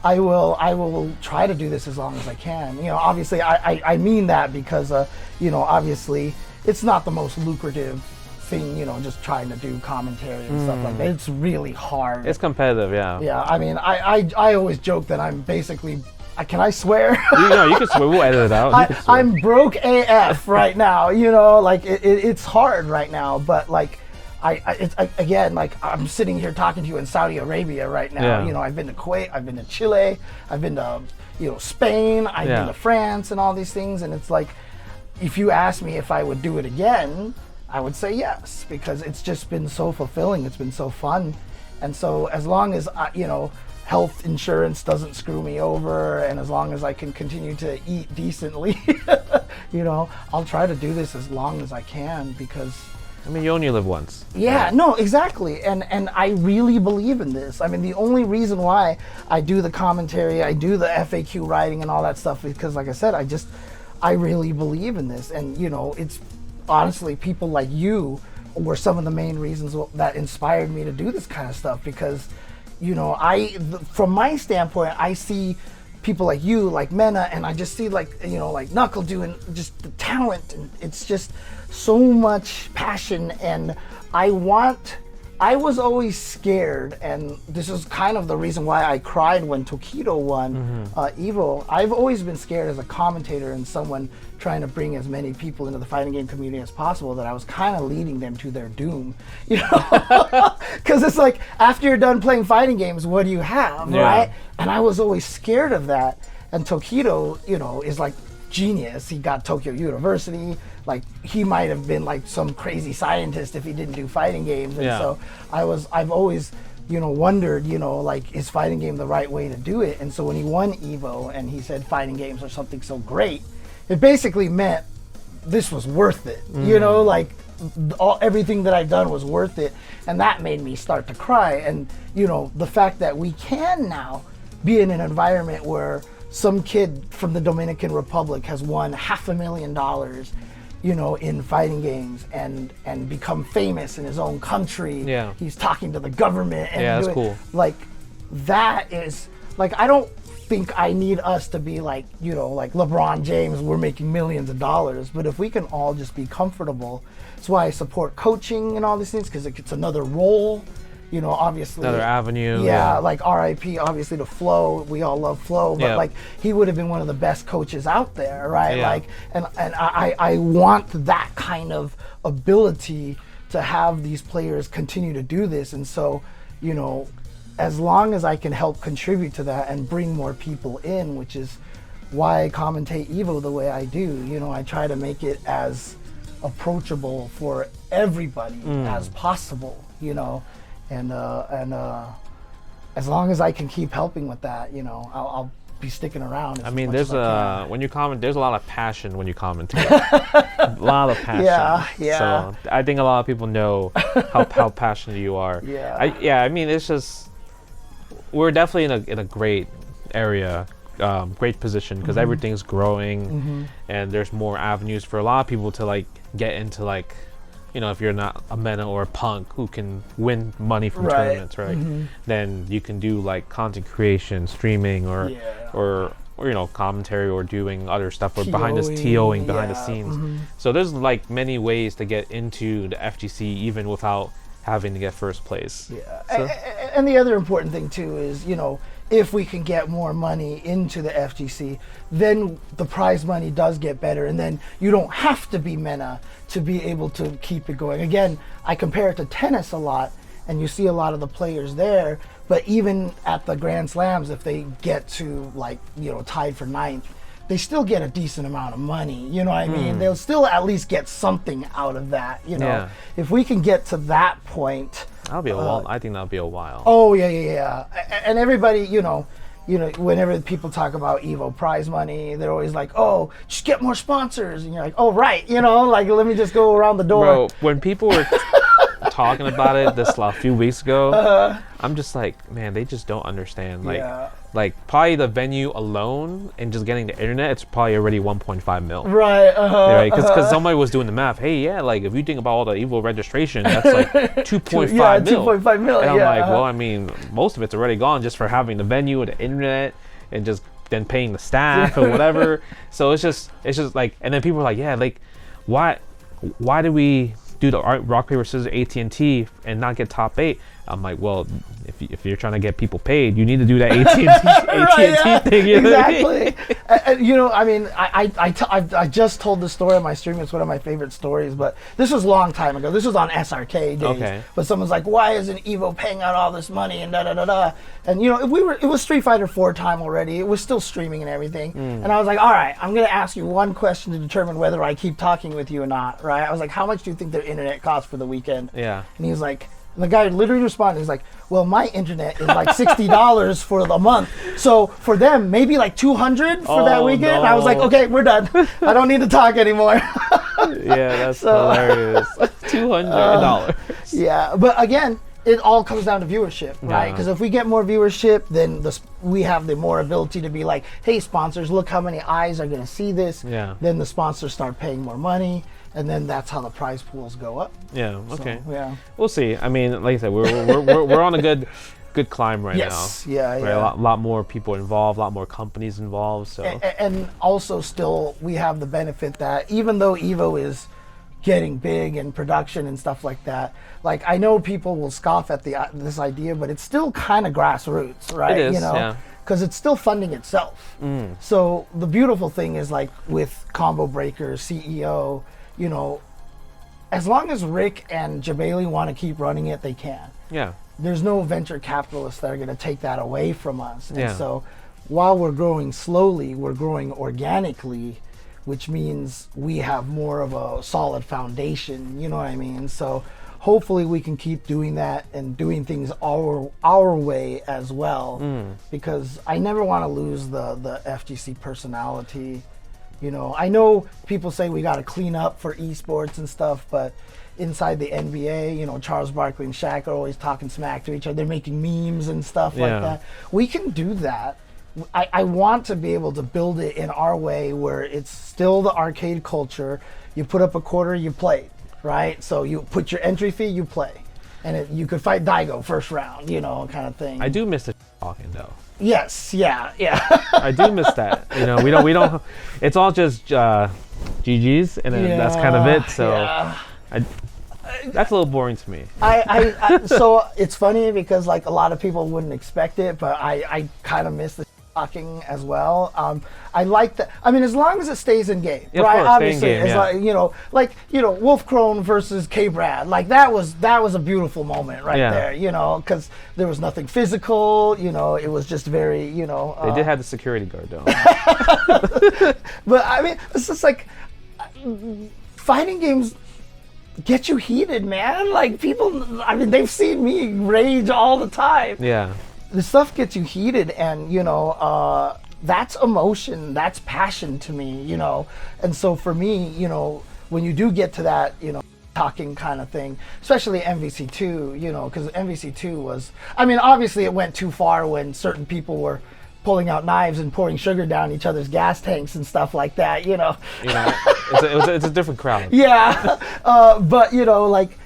I will try to do this as long as I can. Obviously, I mean that because, obviously, it's not the most lucrative thing, just trying to do commentary and stuff like that. It's really hard. It's competitive, yeah. Yeah, I mean, I always joke that I'm basically... Can I swear? You can swear. We'll edit it out. I'm broke AF right now. It's hard right now. But I'm sitting here talking to you in Saudi Arabia right now. Yeah. I've been to Kuwait, I've been to Chile, I've been to Spain, I've been to France, and all these things. And it's if you ask me if I would do it again, I would say yes, because it's just been so fulfilling. It's been so fun, and so as long as health insurance doesn't screw me over, and as long as I can continue to eat decently, I'll try to do this as long as I can, because I mean, you only live once. Yeah, right? No, exactly. And I really believe in this. I mean, the only reason why I do the commentary, I do the FAQ writing and all that stuff, because like I said, I really believe in this. And it's honestly people like you were some of the main reasons that inspired me to do this kind of stuff, because from my standpoint, I see people like you, like Mena, and I just see like Knuckle doing just the talent, and it's just so much passion, and I want I was always scared, and this is kind of the reason why I cried when Tokido won Evo. I've always been scared as a commentator and someone trying to bring as many people into the fighting game community as possible that I was kind of leading them to their doom, you know? Because it's like, after you're done playing fighting games, what do you have, right? And I was always scared of that. And Tokido, you know, is like genius. He got Tokyo University. Like, he might have been like some crazy scientist if he didn't do fighting games. And so I've always, you know, wondered, you know, like, is fighting game the right way to do it? And so when he won Evo and he said fighting games are something so great, it basically meant this was worth it. You know, like, everything that I've done was worth it. And that made me start to cry. And, you know, the fact that we can now be in an environment where some kid from the Dominican Republic has won $500,000, you know, in fighting games and become famous in his own country. Yeah. He's talking to the government. And that's cool. Like, that is, like, I don't think I need us to be like, you know, like LeBron James, we're making millions of dollars. But if we can all just be comfortable, that's why I support coaching and all these things, because it's another role. You know, obviously another avenue. Like RIP, obviously, to Flo. We all love Flo, but like, he would have been one of the best coaches out there, right? Like, and I want that kind of ability to have these players continue to do this. And so, you know, as long as I can help contribute to that and bring more people in, which is why I commentate Evo the way I do. You know, I try to make it as approachable for everybody as possible. You know. And as long as I can keep helping with that, you know, I'll be sticking around. I mean, there's when you comment, there's a lot of passion when you commentate. A lot of passion. So I think a lot of people know how passionate you are. I mean, it's just, we're definitely in a great area, great position, because everything's growing, and there's more avenues for a lot of people to like get into, like, you know, if you're not a meta or a punk who can win money from tournaments, right? Then you can do like content creation, streaming, or you know, commentary, or doing other stuff, or TOing behind the scenes. So there's like many ways to get into the FGC even without having to get first place. So. And the other important thing too is, you know, if we can get more money into the FGC, then the prize money does get better, and then you don't have to be MENA to be able to keep it going. Again, I compare it to tennis a lot, and you see a lot of the players there, but even at the Grand Slams, if they get to, like, you know, tied for 9th, they still get a decent amount of money, you know what I mean? They'll still at least get something out of that, you know? If we can get to that point, that'll be a while. I think that'll be a while. Oh yeah. And everybody, you know, whenever people talk about Evo prize money, they're always like, "Oh, just get more sponsors," and you're like, "Oh, right," you know, like, let me just go around the door. Bro, when people were talking about it this a few weeks ago, I'm just like, man, they just don't understand. Like probably the venue alone and just getting the internet, it's probably already 1.5 mil. Right. Right. Because somebody was doing the math. Hey, like, if you think about all the Evo registration, that's like 2.5 mil. 2.5 mil. And I'm like, well, I mean, most of it's already gone just for having the venue and the internet and just then paying the staff or whatever. So it's just like, and then people are like, yeah, like, why did we do the rock paper scissors AT&T and not get top 8? I'm like, well, if you're trying to get people paid, you need to do that AT&T thing. You know exactly. You know, I mean, I just told this story on my stream. It's one of my favorite stories, but this was a long time ago. This was on SRK days. Okay. But someone's like, why isn't Evo paying out all this money and da-da-da-da? And, you know, it was Street Fighter 4 time already. It was still streaming and everything. And I was like, all right, I'm going to ask you one question to determine whether I keep talking with you or not, right? I was like, how much do you think their internet costs for the weekend? Yeah. And he was like, and the guy literally responded, he's like, well, my internet is like $60 for the month. So for them, maybe like $200 for that weekend. No. I was like, okay, we're done. I don't need to talk anymore. Yeah, that's hilarious. $200. Yeah, but again, it all comes down to viewership, right? Because if we get more viewership, then we have the more ability to be like, hey, sponsors, look how many eyes are going to see this. Yeah. Then the sponsors start paying more money. And then that's how the prize pools go up. Yeah. Okay. So, yeah. We'll see. I mean, like I said, we're on a good climb right now. Yes. Yeah. Right? Yeah. A lot more people involved, a lot more companies involved. So. And also, still, we have the benefit that even though Evo is getting big and production and stuff like that. Like, I know people will scoff at this idea, but it's still kind of grassroots, right? It is, yeah. Because it's still funding itself. So the beautiful thing is, like, with Combo Breaker, CEO, you know, as long as Rick and Jabali want to keep running it, they can. Yeah. There's no venture capitalists that are going to take that away from us. Yeah. And so while we're growing slowly, we're growing organically, which means we have more of a solid foundation, you know what I mean? So hopefully we can keep doing that and doing things our way as well, because I never want to lose the FGC personality. You know, I know people say we got to clean up for esports and stuff, but inside the NBA, you know, Charles Barkley and Shaq are always talking smack to each other. They're making memes and stuff like that. We can do that. I want to be able to build it in our way where it's still the arcade culture. You put up a quarter, you play, right? So you put your entry fee, you play. And you could fight Daigo first round, you know, kind of thing. I do miss the talking though. Yes, yeah. I do miss that. You know, we don't. It's all just GGs, and then that's kind of it. So, that's a little boring to me. So it's funny because, like, a lot of people wouldn't expect it, but I kind of miss the talking as well. I like that. I mean, as long as it stays in game, yeah, right? Of course, obviously, stay in game, it's like Wolf Crone versus K Brad. Like that was a beautiful moment right there. You know, because there was nothing physical. You know, it was just very. You know, they did have the security guard though. But I mean, it's just like fighting games get you heated, man. Like people, I mean, they've seen me rage all the time. Yeah. The stuff gets you heated, and you know, that's emotion, that's passion to me, you know. And so for me, you know, when you do get to that, you know, talking kind of thing, especially MVC2, you know, because MVC2 was, I mean, obviously it went too far when certain people were pulling out knives and pouring sugar down each other's gas tanks and stuff like that, you know. You know, it's a different crowd. Yeah, but you know, like.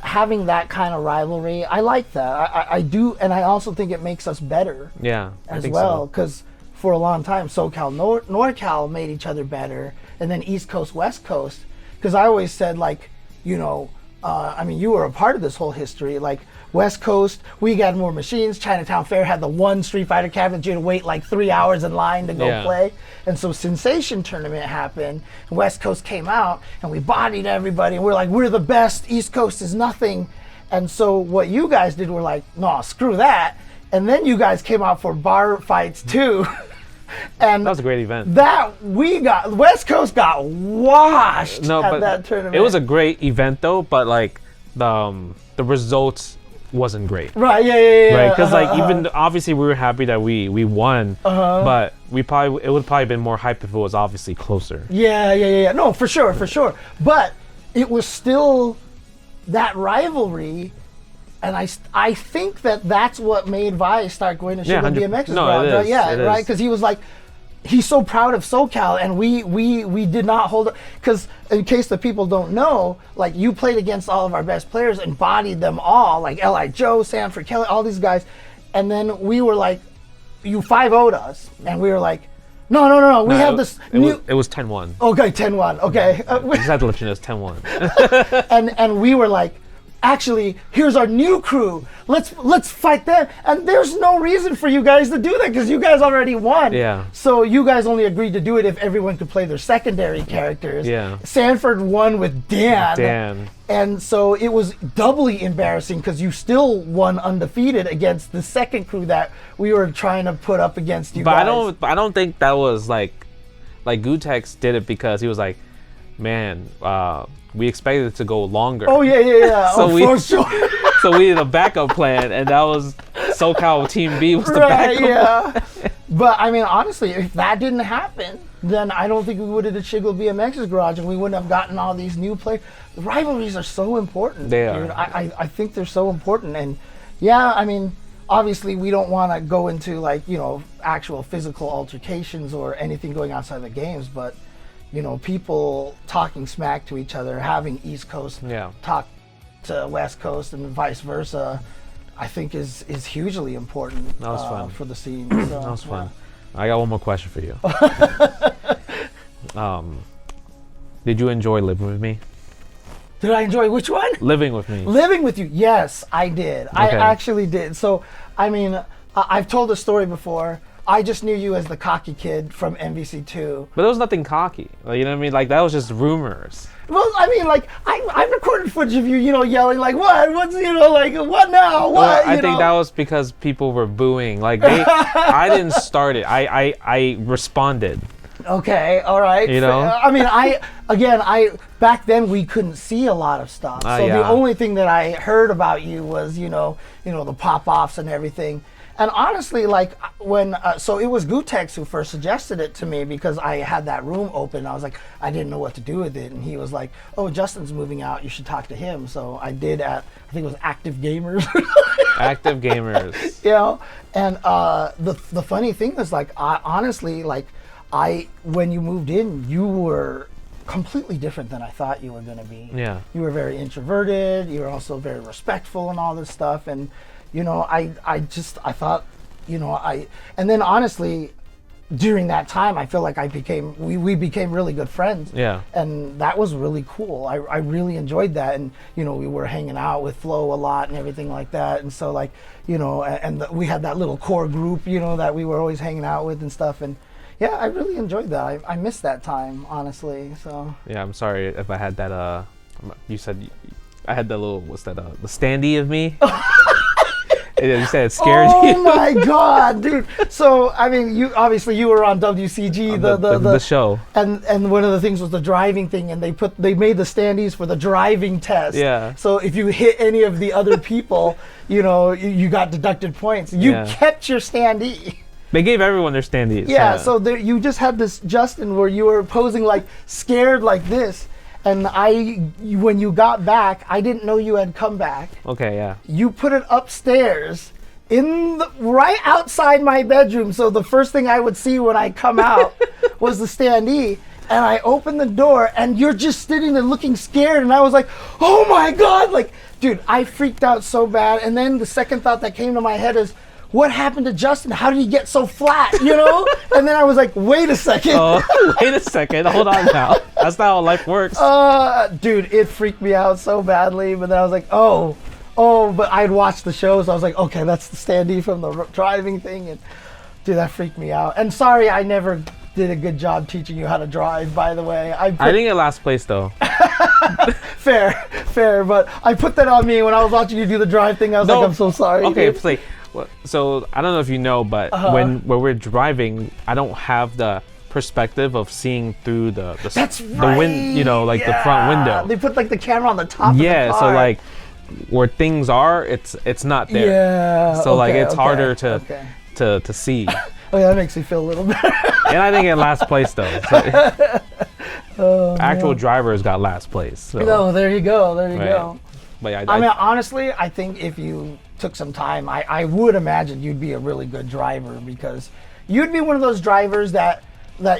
Having that kind of rivalry, I like that. I do, and I also think it makes us better. Yeah, as well, because for a long time, SoCal, NorCal made each other better, and then East Coast, West Coast. Because I always said, like, you know, I mean, you were a part of this whole history. Like West Coast, we got more machines. Chinatown Fair had the one Street Fighter cabinet. You had to wait like 3 hours in line to go play. And so Sensation tournament happened, and West Coast came out, and we bodied everybody, and we're like, we're the best, East Coast is nothing. And so what you guys did were like, no, screw that. And then you guys came out for bar fights too. And that was a great event. West Coast got washed at that tournament. It was a great event though, but like the results wasn't great. Right, yeah. Right, because like even obviously we were happy that we won, but it would probably been more hype if it was obviously closer. Yeah. No, for sure. But it was still that rivalry, and I think that's what made Vi start going to Sugar BMX's garage. Right? Yeah, right, because he was like, he's so proud of SoCal, and we did not hold it. Because in case the people don't know, like, you played against all of our best players and bodied them all, like L.I. Joe, Sanford Kelly, all these guys. And then we were like, you 5-0'd us. And we were like, no, we have this It was 10-1. Okay, 10-1. Okay. I just had to let you know it's 10-1. and we were like, actually, here's our new crew. Let's fight them. And there's no reason for you guys to do that because you guys already won. Yeah. So you guys only agreed to do it if everyone could play their secondary characters. Yeah. Sanford won with Dan. And so it was doubly embarrassing because you still won undefeated against the second crew that we were trying to put up against you guys. I don't think that was like Gutex did it because he was like, man, we expected it to go longer. Oh yeah. For sure. So we did a backup plan, and that was SoCal Team B was the backup. Yeah. But I mean, honestly, if that didn't happen, then I don't think we would have did Shiggle BMX's garage, and we wouldn't have gotten all these new players. The rivalries are so important. They dude. are. I think they're so important, and yeah, I mean, obviously we don't want to go into like, you know, actual physical altercations or anything going outside the games, but you know, people talking smack to each other, having East Coast talk to West Coast and vice versa, I think is hugely important. That was fun for the scene. So, that was fun. I got one more question for you. Did you enjoy living with me? Did I enjoy which one? Living with me. Living with you. Yes, I did. Okay. I actually did. So, I mean, I've told the story before. I just knew you as the cocky kid from NBC2. But there was nothing cocky. Like, you know what I mean? Like, that was just rumors. Well, I mean, like, I recorded footage of you, you know, yelling, like, what? What's, you know, like, what now? What? Well, I think that was because people were booing. Like, I didn't start it. I responded. Okay, all right. You know? I mean, back then we couldn't see a lot of stuff. So yeah. the only thing that I heard about you was, you know, the pop-offs and everything. And honestly, like when, so it was Gutex who first suggested it to me because I had that room open. I was like, I didn't know what to do with it. And he was like, oh, Justin's moving out. You should talk to him. So I did at, I think it was Active Gamers. Active Gamers. You know, and the funny thing is, like, honestly, like, when you moved in, you were completely different than I thought you were going to be. Yeah. You were very introverted. You were also very respectful and all this stuff. And, you know, I thought, you know, and then honestly, during that time, I feel like we became really good friends. Yeah. And that was really cool. I really enjoyed that. And, you know, we were hanging out with Flo a lot and everything like that. And so, like, you know, we had that little core group, you know, that we were always hanging out with and stuff. And yeah, I really enjoyed that. I missed that time, honestly. So. Yeah, I'm sorry if I had that, you said I had that little, what's that, the standee of me? You said it scared you. Oh my God, dude! So I mean, you were on WCG, the show, and one of the things was the driving thing, and they made the standees for the driving test. Yeah. So if you hit any of the other people, you know, you got deducted points. You kept your standee. They gave everyone their standees. Yeah. So you just had this Justin where you were posing like scared like this. And when you got back, I didn't know you had come back. Okay, yeah. You put it upstairs, right outside my bedroom. So the first thing I would see when I come out was the standee. And I opened the door, and you're just sitting there looking scared. And I was like, oh my God! Like, dude, I freaked out so bad. And then the second thought that came to my head is, what happened to Justin? How did he get so flat, you know? And then I was like, wait a second. Wait a second. Hold on now. That's not how life works. Dude, it freaked me out so badly. But then I was like, oh, but I'd watched the shows. I was like, okay, that's the standee from the driving thing. And dude, that freaked me out. And sorry, I never did a good job teaching you how to drive, by the way. I didn't get last place, though. Fair. But I put that on me when I was watching you do the drive thing. I was like, I'm so sorry. Okay, play. So I don't know if you know, but when we're driving, I don't have the perspective of seeing through the wind, you know, like the front window. They put like the camera on the top of the car. Yeah, so like where things are, it's not there. Yeah. So like it's harder to see. Oh yeah, that makes me feel a little better. And I didn't get last place though. So actual drivers got last place. So. No, there you go. But yeah, I mean, honestly, I think if you took some time, I would imagine you'd be a really good driver, because you'd be one of those drivers that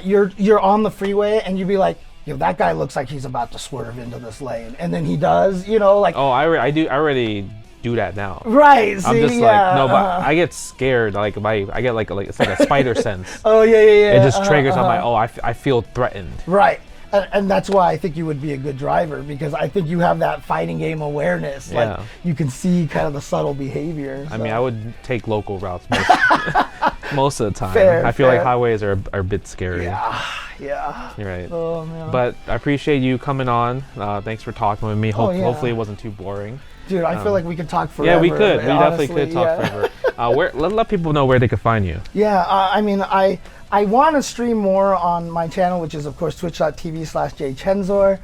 you're on the freeway and you'd be like, yo, that guy looks like he's about to swerve into this lane, and then he does, you know, like. Oh, I already do that now. Right. See, I'm just like, no, but I get scared. Like I get like it's like a spider sense. Oh yeah. It just triggers. I'm like, I feel threatened. Right. And that's why I think you would be a good driver, because I think you have that fighting game awareness. Like, you can see kind of the subtle behavior. I mean, I would take local routes most of the time. Fair, I feel like highways are a bit scary. Yeah. You're right. Oh, man. But I appreciate you coming on. Thanks for talking with me. Hopefully it wasn't too boring. Dude, I feel like we could talk forever. Yeah, we could. We definitely could talk forever. Let people know where they could find you. Yeah, I mean, I want to stream more on my channel, which is, of course, twitch.tv/jchenzor.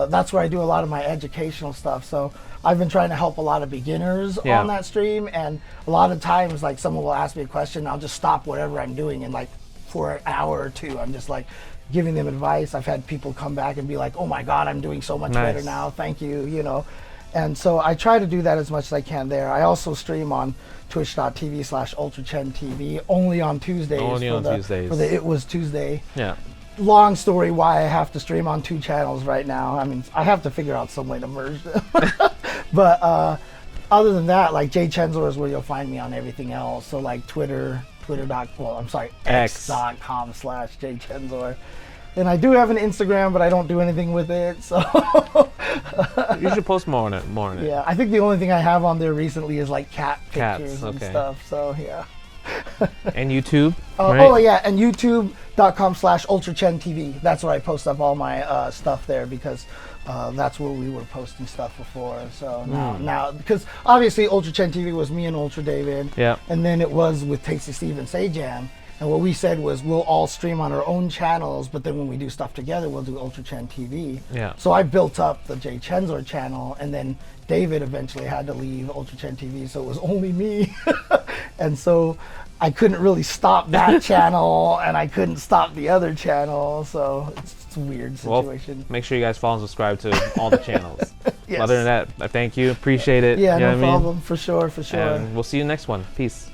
That's where I do a lot of my educational stuff. So I've been trying to help a lot of beginners on that stream. And a lot of times, like, someone will ask me a question, I'll just stop whatever I'm doing, and like for an hour or two, I'm just like giving them advice. I've had people come back and be like, oh my God, I'm doing so much better now. Thank you, you know. And so I try to do that as much as I can there. I also stream on twitch.tv/UltraChenTV only on Tuesdays. For the It Was Tuesday. Yeah. Long story why I have to stream on 2 channels right now. I mean, I have to figure out some way to merge them. But other than that, like JChenzor is where you'll find me on everything else. So like X.com/JChenzor. And I do have an Instagram, but I don't do anything with it. So you should post more on it. Yeah, I think the only thing I have on there recently is like cat pictures and stuff. So yeah. And YouTube. Right? Oh yeah, and YouTube.com/UltraChenTV. That's where I post up all my stuff there because that's where we were posting stuff before. So now because obviously Ultra Chen TV was me and Ultra David. Yeah. And then it was with Tasty Steve and Sajam. And what we said was we'll all stream on our own channels, but then when we do stuff together, we'll do Ultra Chen TV. Yeah. So I built up the Jay Chenzor channel, and then David eventually had to leave Ultra Chen TV, so it was only me. And so I couldn't really stop that channel, and I couldn't stop the other channel, so it's a weird situation. Well, make sure you guys follow and subscribe to all the channels. Yes. Other than that, I thank you. Appreciate it. Yeah, you know no problem. For sure, for sure. And we'll see you next one. Peace.